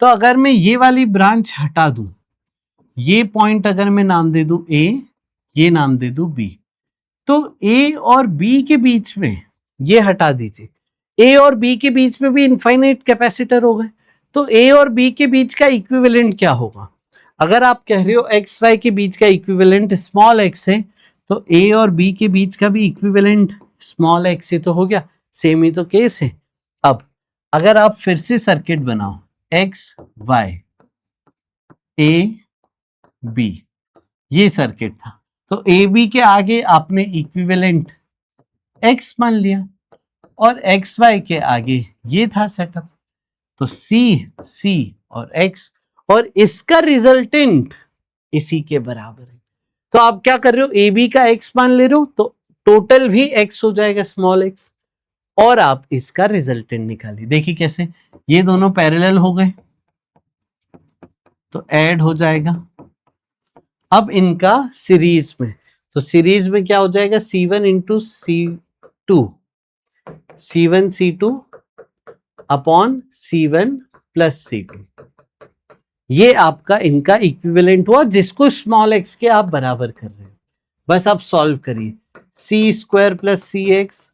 तो अगर मैं ये वाली ब्रांच हटा दूं, ये पॉइंट अगर मैं नाम दे दूं A, ये नाम दे दूं B, तो A और B के बीच में, ये हटा दीजिए, A और B के बीच में भी इनफाइनाइट कैपेसिटर हो गए, तो A और B के बीच का इक्विवेलेंट क्या होगा। अगर आप कह रहे हो एक्स वाई के बीच का इक्विवेलेंट स्मॉल एक्स है, तो A और B के बीच का भी इक्विवेलेंट स्मॉल एक्स से तो हो गया, सेम ही तो केस है। अब अगर आप फिर से सर्किट बनाओ, एक्स वाई A B, ये सर्किट था, तो ए बी के आगे आपने इक्विवेलेंट x मान लिया, और एक्स वाई के आगे ये था सेटअप, तो C और x, और इसका रिजल्टेंट इसी के बराबर है। तो आप क्या कर रहे हो, ए बी का x मान ले रहे हो, तो टोटल भी x हो जाएगा स्मॉल x, और आप इसका रिजल्टेंट निकालिए। देखिए कैसे, ये दोनों पैरेलल हो गए तो ऐड हो जाएगा। अब इनका सीरीज में, तो सीरीज में क्या हो जाएगा, C1 into C 2 C1 C2 upon C1 plus C2। ये आपका इनका इक्विवेलेंट हुआ, जिसको स्मॉल x के आप बराबर कर रहे हो। बस आप सॉल्व करिए, c square plus c x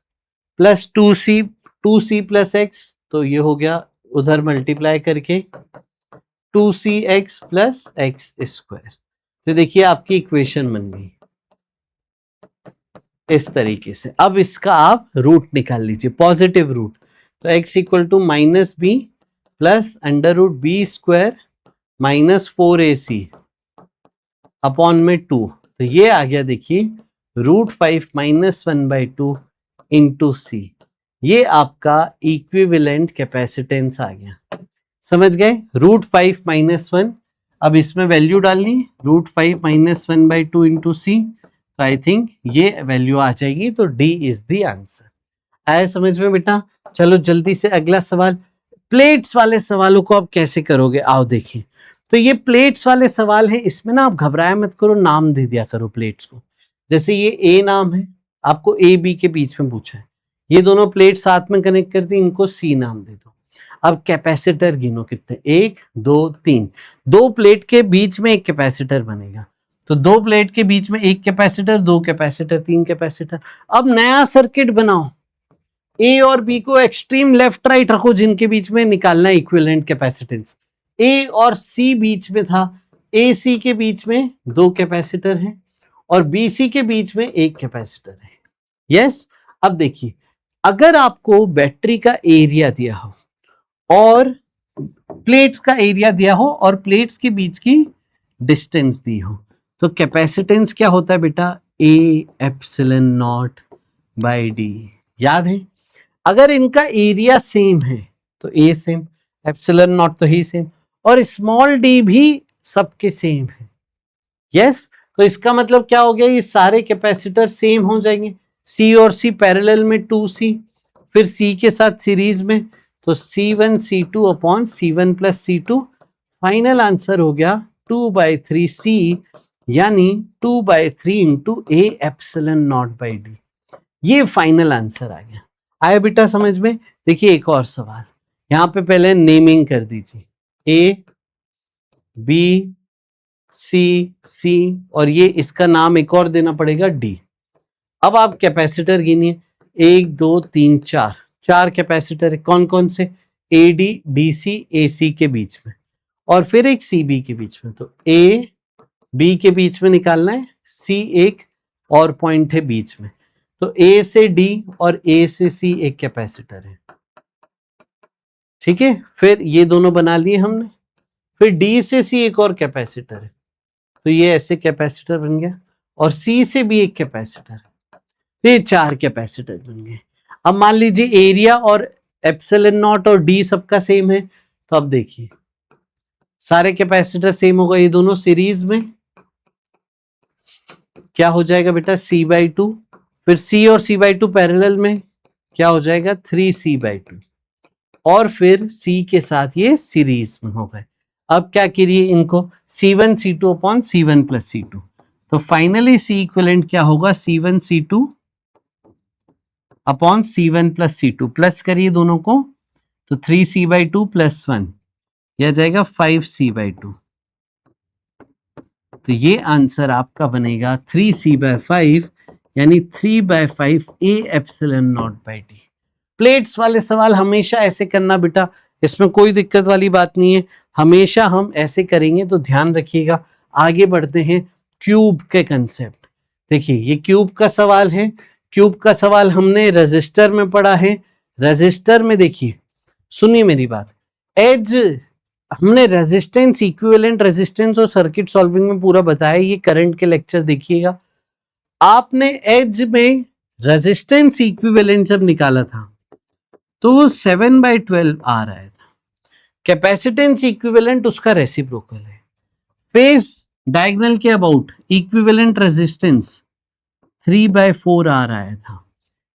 plus 2c plus x, तो ये हो गया उधर मल्टीप्लाई करके 2cx प्लस एक्स स्क्वायर। तो देखिए आपकी इक्वेशन बन गई इस तरीके से। अब इसका आप रूट निकाल लीजिए, पॉजिटिव रूट। तो x equal to minus b plus under root b square minus 4ac upon में 2। तो ये आ गया देखिए √5 माइनस 1/2 इंटू सी। ये आपका इक्विवेलेंट कैपेसिटेंस आ गया। समझ गए? √5 माइनस 1, अब इसमें वैल्यू डालनी, √5 माइनस 1/2 इंटू सी। तो आई थिंक ये वैल्यू आ जाएगी, तो डी इज द आंसर। आया समझ में बेटा? चलो जल्दी से अगला सवाल। प्लेट्स वाले सवालों को आप कैसे करोगे, आओ देखिए। तो ये प्लेट्स वाले सवाल है, इसमें ना आप घबराया मत करो, नाम दे दिया करो प्लेट्स को। जैसे ये ए नाम है, आपको ए बी के बीच में पूछा है, ये दोनों प्लेट साथ में कनेक्ट कर दी, इनको सी नाम दे दो। अब कैपेसिटर गिनो कितने, 1 2 3। 2 प्लेट के बीच में एक कैपेसिटर बनेगा, तो 2 प्लेट के बीच में एक कैपेसिटर, 2 कैपेसिटर, 3 कैपेसिटर। अब नया सर्किट बनाओ, ए और बी को एक्सट्रीम लेफ्ट राइट रखो, जिनके बीच में निकालना है इक्विवेलेंट कैपेसिटेंस। ए और सी बीच में था, ए सी के बीच में 2 कैपेसिटर हैं और बी सी के बीच में 1 कैपेसिटर है। यस, अब देखिए, अगर आपको बैटरी का एरिया दिया हो और प्लेट्स का एरिया दिया हो और प्लेट्स के बीच की डिस्टेंस दी हो, तो कैपेसिटेंस क्या होता है बेटा, A epsilon not by D. याद है? अगर इनका एरिया सेम है तो ए सेम, एप्सिलॉन नॉट तो ही सेम, और स्मॉल डी भी सबके सेम है। यस, तो इसका मतलब क्या हो गया, ये सारे कैपेसिटर सेम हो जाएंगे। सी और सी पैरेलल में 2c, फिर सी के साथ सीरीज में, तो C1 C2 upon C1 plus C2। Final answer हो गया 2/3c, यानी 2/3 into A epsilon not by D. ये फाइनल आंसर आ गया। आया बेटा समझ में? देखिए एक और सवाल, यहां पे पहले नेमिंग कर दीजिए, ए बी सी सी, और ये इसका नाम एक और देना पड़ेगा डी। अब आप कैपेसिटर गिनिए, 1 2 3 4, 4 कैपेसिटर है। कौन कौन से? ए डी डी सी ए सी के बीच में, और फिर एक सी बी के बीच में। तो ए बी के बीच में निकालना है, सी एक और पॉइंट है बीच में, तो ए से डी और ए से सी एक कैपेसिटर है। ठीक है, फिर ये दोनों बना लिए हमने, फिर डी से सी एक और कैपेसिटर है, तो ये ऐसे कैपेसिटर बन गया, और सी से भी एक कैपेसिटर है, तो ये 4 कैपेसिटर बन गए। अब मान लीजिए एरिया और एप्सिलॉन नॉट और डी सबका सेम है, तो अब देखिए सारे कैपेसिटर सेम होगा, ये दोनों सीरीज में, क्या हो जाएगा बेटा, C/2, फिर C और C/2 पैरेलल में, क्या हो जाएगा 3C/2, और फिर C के साथ ये सीरीज में हो गए। अब क्या करिए इनको, C1 C2 upon C1 plus C2। तो फाइनली C इक्विवेलेंट क्या होगा, C1 C2 upon C1 plus C2, plus करिए दोनों को, तो 3C/2 प्लस 1, यह जाएगा 5C/2। तो ये आंसर आपका बनेगा 3C/5, यानी 3/5 A epsilon not by D. Plates वाले सवाल हमेशा ऐसे करना बेटा, इसमें कोई दिक्कत वाली बात नहीं है, हमेशा हम ऐसे करेंगे। तो ध्यान रखिएगा। आगे बढ़ते हैं क्यूब के कंसेप्ट। देखिए ये क्यूब का सवाल है, क्यूब का सवाल हमने रजिस्टर में पढ़ा है। रजिस्टर में देखिए, सुनिए मेरी बात, एज हमने रेजिस्टेंस, इक्विवेलेंट रेजिस्टेंस और सर्किट सॉल्विंग में पूरा बताया, ये करंट के लेक्चर देखिएगा। आपने एज में रेजिस्टेंस इक्विवेलेंट जब निकाला था तो वो 7/12 आ रहा था। कैपेसिटेंस इक्विवेलेंट उसका रेसिप्रोकल है। फेज डायगोनल के अबाउट इक्विवेलेंट रेजिस्टेंस 3/4 आ रहा था,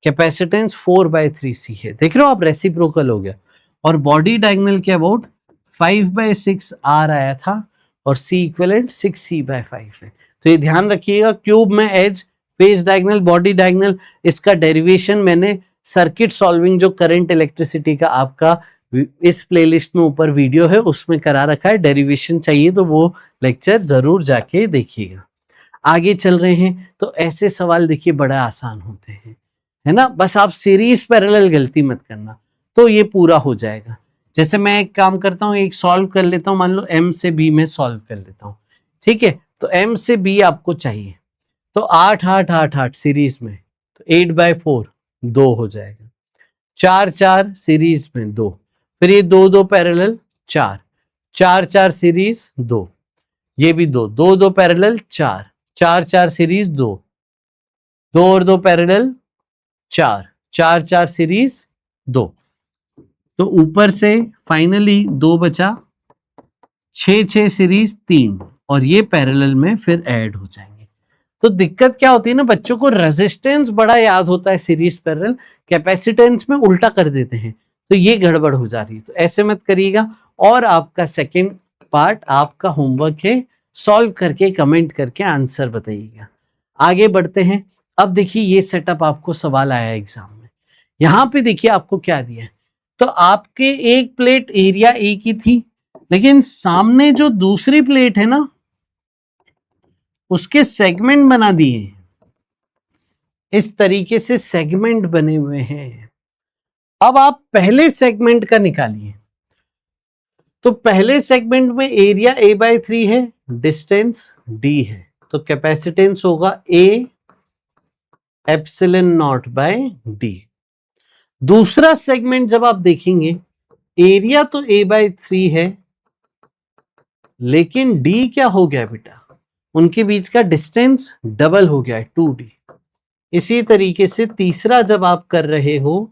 कैपेसिटेंस 4/3c है। देख रहे हो आप, रेसिप्रोकल हो गया। और बॉडी डायगोनल के अबाउट 5/6 आ रहा था, और C इक्विवेलेंट 6C/5 है। तो ये ध्यान रखिएगा, क्यूब में edge face diagonal, body diagonal, इसका डेरिवेशन मैंने सर्किट सॉल्विंग जो करंट इलेक्ट्रिसिटी का आपका इस प्लेलिस्ट में ऊपर वीडियो है उसमें करा रखा है। डेरिवेशन चाहिए तो वो लेक्चर जरूर जाके देखिएगा। आगे चल रहे हैं तो ऐसे सवाल देखिए बड़ा आसान होते हैं, है ना। बस आप सीरीज पैरेलल गलती मत करना तो ये पूरा हो जाएगा। जैसे मैं एक काम करता हूँ, एक सॉल्व कर लेता हूँ, मान लो m से b में सॉल्व कर लेता हूँ, ठीक है। तो m से b आपको चाहिए तो 8 8 8 8 सीरीज में, तो 8/4 2 हो जाएगा, 4 4 सीरीज में 2, फिर ये 2 2 पैरेलल 4 4 4 सीरीज 2, ये भी 2 2 2 पैरेलल 4 4 4 सीरीज 2 2 और 2 पैरेलल 4 4 4 सीरीज 2, तो ऊपर से फाइनली 2 बचा, 6 6 सीरीज 3 और ये पैरेलल में फिर ऐड हो जाएंगे। तो दिक्कत क्या होती है ना, बच्चों को रेजिस्टेंस बड़ा याद होता है सीरीज पैरेलल, कैपेसिटेंस में उल्टा कर देते हैं, तो ये गड़बड़ हो जा रही है। तो ऐसे मत करिएगा। और आपका सेकंड पार्ट आपका होमवर्क है, सॉल्व करके कमेंट करके आंसर बताइएगा। आगे बढ़ते हैं। अब देखिए ये सेटअप आपको सवाल आया एग्जाम में, यहाँ पे देखिए आपको क्या दिया है। तो आपके एक प्लेट एरिया ए की थी, लेकिन सामने जो दूसरी प्लेट है ना उसके सेगमेंट बना दिए, इस तरीके से सेगमेंट बने हुए हैं। अब आप पहले सेगमेंट का निकालिए। तो पहले सेगमेंट में एरिया a/3 है, डिस्टेंस d है, तो कैपेसिटेंस होगा a epsilon not by d। दूसरा सेगमेंट जब आप देखेंगे, एरिया तो a/3 है, लेकिन d क्या हो गया बेटा, उनके बीच का डिस्टेंस डबल हो गया है 2d। इसी तरीके से तीसरा जब आप कर रहे हो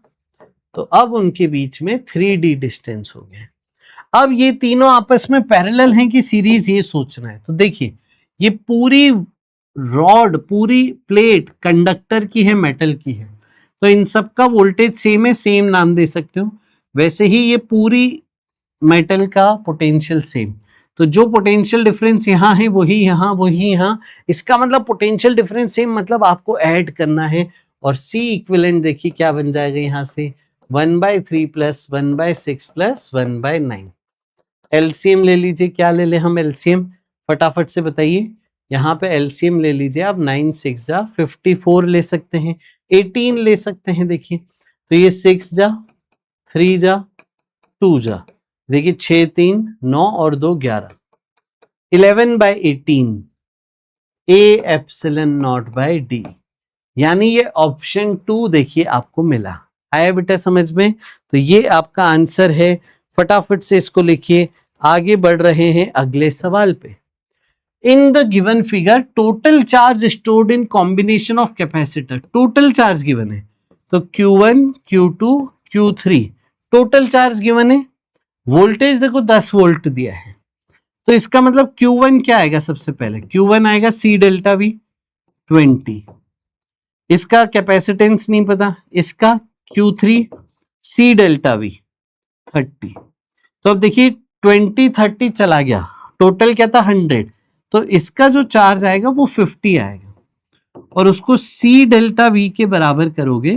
तो अब उनके बीच में 3d डिस्टेंस हो गया। अब ये तीनों आपस में पैरेलल हैं कि सीरीज, ये सोचना है। तो देखिए ये पूरी रॉड, पूरी प्लेट कंडक्टर की है, मेटल की है, तो इन सब का वोल्टेज सेम है, सेम नाम दे सकते हो। वैसे ही ये पूरी मेटल का पोटेंशियल सेम, तो जो पोटेंशियल डिफरेंस यहाँ है वही यहाँ, वही यहाँ, इसका मतलब पोटेंशियल डिफरेंस सेम, मतलब आपको ऐड करना है। और C इक्विवेलेंट देखिए क्या बन जाएगा यहाँ से, 1/3 प्लस 1/6 प्लस 1/9। एलसीएम ले लीजिए, क्या ले ले हम एलसीएम, फटाफट से बताइए। यहाँ पे एलसीएम ले लीजिए आप, 9 6 जा 54 ले सकते हैं, 18 ले सकते हैं। देखिए तो ये 6 जा 3 जा 2 जा, देखिए 6 3 9 और 2 11, 11/18 a epsilon not by d, यानी ये ऑप्शन 2 देखिए आपको मिला। आया बेटा समझ में? तो ये आपका आंसर है, फटाफट से इसको लिखिए। आगे बढ़ रहे हैं अगले सवाल पे। In the given figure total charge stored in combination of capacitor, total charge given है, तो Q1 Q2 Q3 total charge given है। वोल्टेज देखो 10 वोल्ट दिया है, तो इसका मतलब Q1 क्या आएगा, सबसे पहले Q1 आएगा C डेल्टा V 20, इसका कैपेसिटेंस नहीं पता, इसका Q3 C डेल्टा V 30। तो अब देखिए 20 30 चला गया, टोटल क्या था 100, तो इसका जो चार्ज आएगा वो 50 आएगा, और उसको C डेल्टा V के बराबर करोगे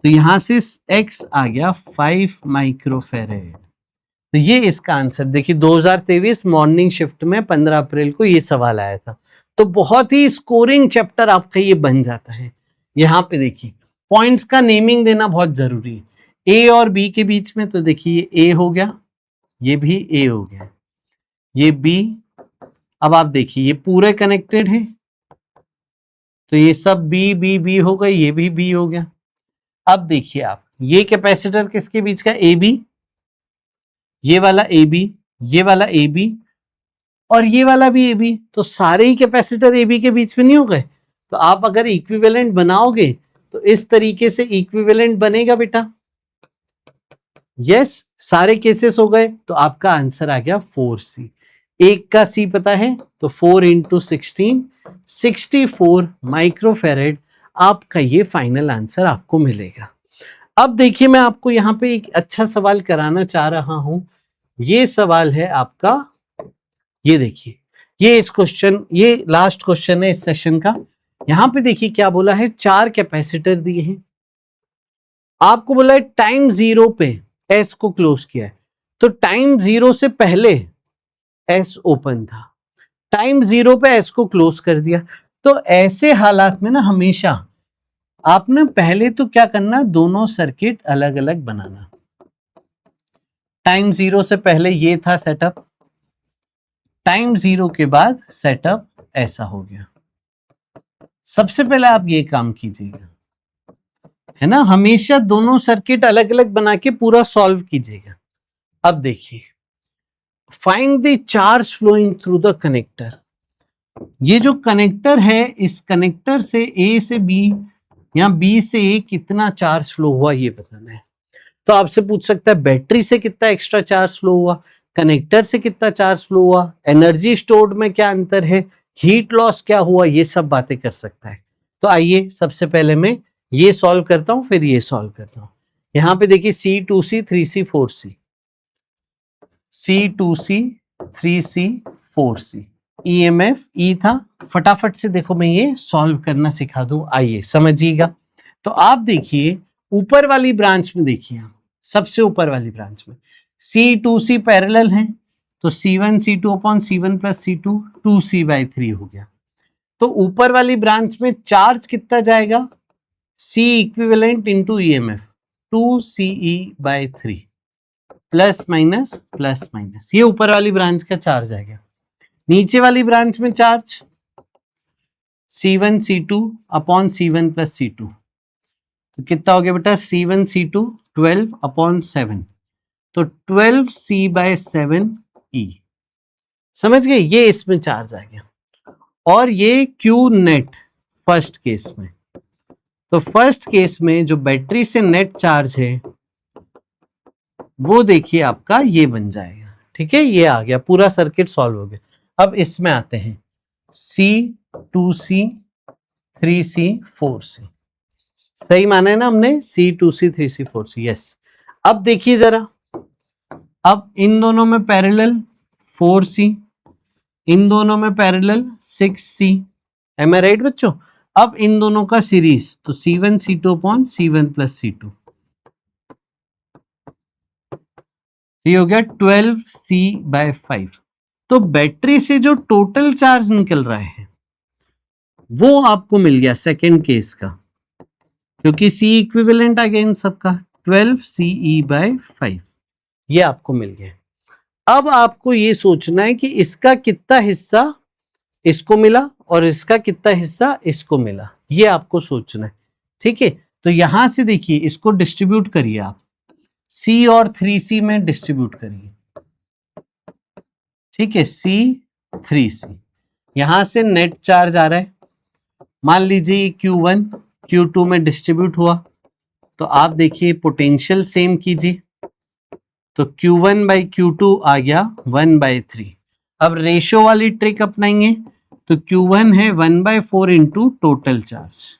तो यहां से X आ गया 5 माइक्रोफेरेड। तो ये इसका आंसर देखिए 2023 मॉर्निंग शिफ्ट में 15 अप्रैल को ये सवाल आया था। तो बहुत ही स्कोरिंग चैप्टर आपका ये बन जाता है। यहाँ पे देखिए पॉइंट्स का नेमिंग देना बहुत जरूरी है, ए और बी के बीच में। तो देखिए ये ए हो गया, ये भी ए हो गया, ये बी। अब आप देखिए ये पूरे कनेक्टेड है, तो ये सब बी बी बी हो गए, ये भी बी हो गया। अब देखिए आप ये कैपेसिटर किसके बीच का, ए बी, ये वाला ए बी, ये वाला ए बी और ये वाला भी ए बी, तो सारे ही कैपेसिटर ए बी के बीच में नहीं हो गए। तो आप अगर इक्विवेलेंट बनाओगे तो इस तरीके से इक्विवेलेंट बनेगा बेटा। यस, सारे केसेस हो गए, तो आपका आंसर आ गया 4C। एक का C पता है, तो 4 × 16 64 माइक्रोफेरेड आपका ये फाइनल आंसर आपको मिलेगा। अब देखिए मैं आपको यहाँ पे एक अच्छा सवाल कराना चाह रहा हूं। ये सवाल है आपका, ये देखिए, ये इस क्वेश्चन, ये लास्ट क्वेश्चन है इस सेशन का। यहां पे देखिए क्या बोला है, 4 कैपेसिटर दिए हैं, आपको बोला है टाइम 0 पे एस को क्लोज किया है, तो टाइम 0 से पहले एस ओपन था, टाइम 0 पे एस को क्लोज कर दिया। तो ऐसे हालात में ना हमेशा आप ना पहले तो क्या करना, दोनों सर्किट अलग अलग बनाना। टाइम 0 से पहले ये था सेटअप, टाइम 0 के बाद सेटअप ऐसा हो गया। सबसे पहले आप ये काम कीजिएगा, है ना, हमेशा दोनों सर्किट अलग अलग बना के पूरा सॉल्व कीजिएगा। अब देखिए, find the charge flowing through the connector. ये जो कनेक्टर है, इस कनेक्टर से ए से बी या बी से ए कितना चार्ज फ्लो हुआ ये बताना है। तो आपसे पूछ सकता है बैटरी से कितना एक्स्ट्रा चार्ज फ्लो हुआ, कनेक्टर से कितना चार्ज फ्लो हुआ, एनर्जी स्टोर्ड में क्या अंतर है, हीट लॉस क्या हुआ, ये सब बातें कर सकता है। तो आइए सबसे पहले मैं ये सॉल्व करता हूं, फिर ये सॉल्व करता हूं। यहां पे देखिए C2C 3C 4C, C2C 3C 4C, EMF E था। फटाफट से देखो मैं ये सॉल्व करना सिखा दूं, आइए समझिएगा। तो आप देखिए ऊपर वाली ब्रांच में, देखिए सबसे ऊपर वाली ब्रांच में C2C पैरेलल है, तो C1 C2 upon C1 plus C2 2C/3 हो गया। तो ऊपर वाली ब्रांच में चार्ज कितना जाएगा, C equivalent into EMF 2CE/3 plus minus, ये ऊपर वाली ब्रांच का चार्ज आ गया। नीचे वाली ब्रांच में charge C1 C2 upon C1 plus C2, तो कितना हो गया बेटा, C1 C2 12 अपॉन 7, तो 12C/7E। समझ गए, ये इसमें चार्ज आ गया। और ये Q नेट फर्स्ट केस में, तो फर्स्ट केस में जो बैटरी से नेट चार्ज है वो देखिए आपका ये बन जाएगा। ठीक है, ये आ गया, पूरा सर्किट सॉल्व हो गया। अब इसमें आते हैं C2C 3C 4C, सही माना है ना हमने, C2C 3C 4C, यस। अब देखिए जरा, अब इन दोनों में पैरेलल 4C, इन दोनों में पैरेलल 6C, एम आई राइट बच्चों। अब इन दोनों का सीरीज, तो C1 C2 upon C1 plus C2, ये हो गया 12C/5। तो बैटरी से जो टोटल चार्ज निकल रहा है वो आपको मिल गया सेकेंड केस का, क्योंकि C इक्विवेलेंट आ गया इन सबका, 12CE/5, ये आपको मिल गया। अब आपको ये सोचना है कि इसका कितना हिस्सा इसको मिला और इसका कितना हिस्सा इसको मिला, ये आपको सोचना है। ठीक है, तो यहां से देखिए इसको डिस्ट्रीब्यूट करिए आप, C और 3C में डिस्ट्रीब्यूट करिए। ठीक है, C 3C, यहां से नेट चार्ज आ रहा है, मान लीजिए Q1 Q2 में डिस्ट्रीब्यूट हुआ, तो आप देखिए पोटेंशियल सेम कीजिए, तो Q1/Q2 आ गया 1/3। अब रेशियो वाली ट्रिक अपनाएंगे, तो Q1 है 1/4 इंटू टोटल चार्ज।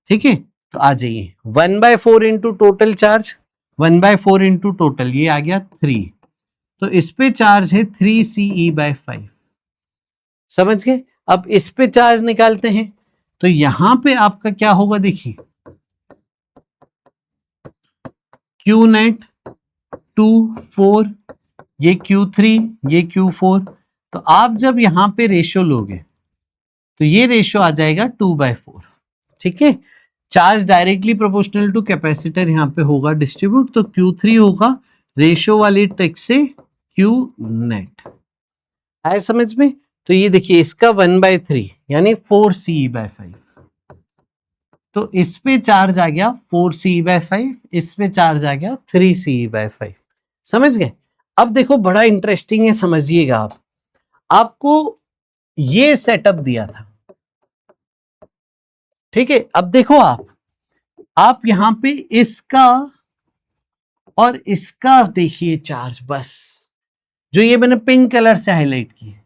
ठीक है, तो आ जाइए 1/4 into total charge, 1/4 into total, ये आ गया 3, तो इस पे चार्ज है 3CE/5। समझ गए। अब इस पे चार्ज निकालते हैं, तो यहां पे आपका क्या होगा, देखिए Q नेट 2 4, ये Q3, ये Q4, तो आप जब यहां पे रेशियो लोगे तो ये रेशियो आ जाएगा 2/4। ठीक है, charge directly proportional to capacitor यहां पे होगा डिस्ट्रीब्यूट, तो Q3 होगा रेशियो वाली ट्रिक से Q नेट। आए समझ में। तो ये देखिए इसका 1/3 यानी 4CE/5, तो इस पे चार्ज आ गया 4CE/5, इस पे चार्ज आ गया 3CE/5। समझ गए। अब देखो बड़ा इंटरेस्टिंग है, समझिएगा आप, आपको ये सेटअप दिया था। ठीक है, अब देखो आप यहां पे इसका और इसका देखिए चार्ज, बस जो ये मैंने पिंक कलर से हाईलाइट किया।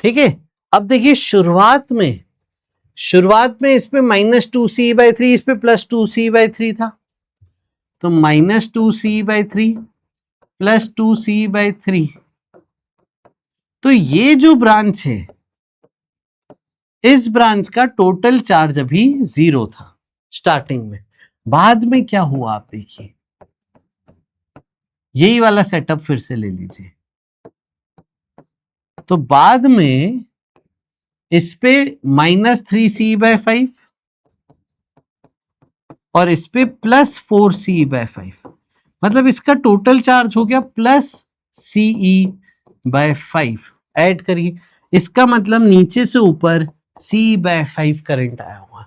ठीक है, अब देखिए शुरुआत में इस पे -2CE/3, इस पे +2CE/3 था, तो -2CE/3 +2CE/3 तो ये जो ब्रांच है, इस ब्रांच का टोटल चार्ज अभी 0 था स्टार्टिंग में। बाद में क्या हुआ आप देखिए, यही वाला सेटअप फिर से ले लीजिए। तो बाद में इस पे -3c/5 और इस पे +4c/5, मतलब इसका टोटल चार्ज हो गया +CE/5। ऐड करिए, इसका मतलब नीचे से ऊपर C/5 करंट आया हुआ।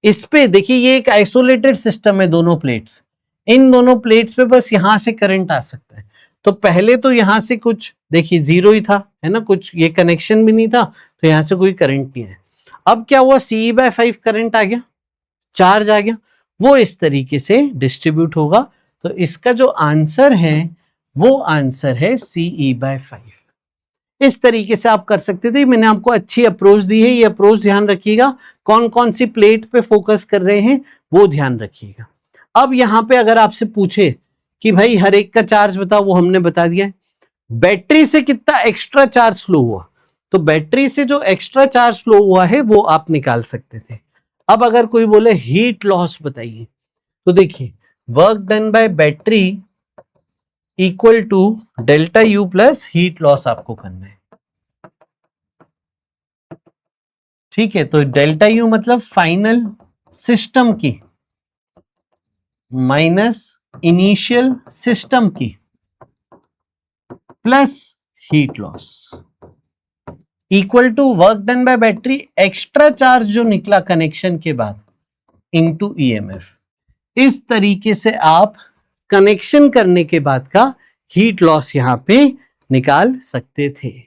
इस पे देखिए, ये एक आइसोलेटेड सिस्टम है, दोनों प्लेट्स, इन दोनों प्लेट्स पे बस यहां से करंट आ सकता है। तो पहले तो यहां से कुछ देखिए 0 ही था, है ना, कुछ ये कनेक्शन भी नहीं था, तो यहां से कोई करंट नहीं है। अब क्या हुआ, CE/5 करंट आ गया, चार्ज आ गया, वो इस तरीके से डिस्ट्रीब्यूट होगा। तो इसका जो आंसर है वो आंसर है CE/5। इस तरीके से आप कर सकते थे। मैंने आपको अच्छी अप्रोच दी है, ये अप्रोच ध्यान रखिएगा। कौन कौन सी प्लेट पे फोकस कर रहे हैं वो ध्यान रखिएगा। अब यहां पे अगर आपसे पूछे कि भाई हर एक का चार्ज बताओ, वो हमने बता दिया है। बैटरी से कितना एक्स्ट्रा चार्ज फ्लो हुआ, तो बैटरी से जो एक्स्ट्रा चार्ज फ्लो हुआ है वो आप निकाल सकते थे। अब अगर कोई बोले हीट लॉस बताइए, तो देखिए work done by battery equal to delta U plus heat loss आपको करना है। ठीक है, तो डेल्टा यू मतलब फाइनल सिस्टम की माइनस इनिशियल सिस्टम की plus heat loss equal to work done by battery extra charge जो निकला कनेक्शन के बाद इनटू ईएमएफ। इस तरीके से आप कनेक्शन करने के बाद का हीट लॉस यहां पे निकाल सकते थे।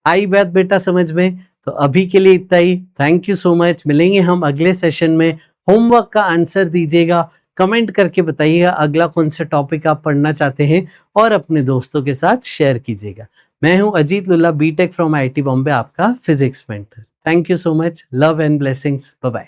आई बात बेटा समझ में? तो अभी के लिए इतना ही। Thank you so much. मिलेंगे हम अगले सेशन में। होमवर्क का आंसर दीजिएगा, कमेंट करके बताइएगा अगला कौन सा टॉपिक आप पढ़ना चाहते हैं और अपने दोस्तों के साथ शेयर कीजिएगा। मैं हूं Ajit Lulla, BTech from IIT Bombay, आपका physics mentor. Thank you so much. Love and blessings. Bye bye.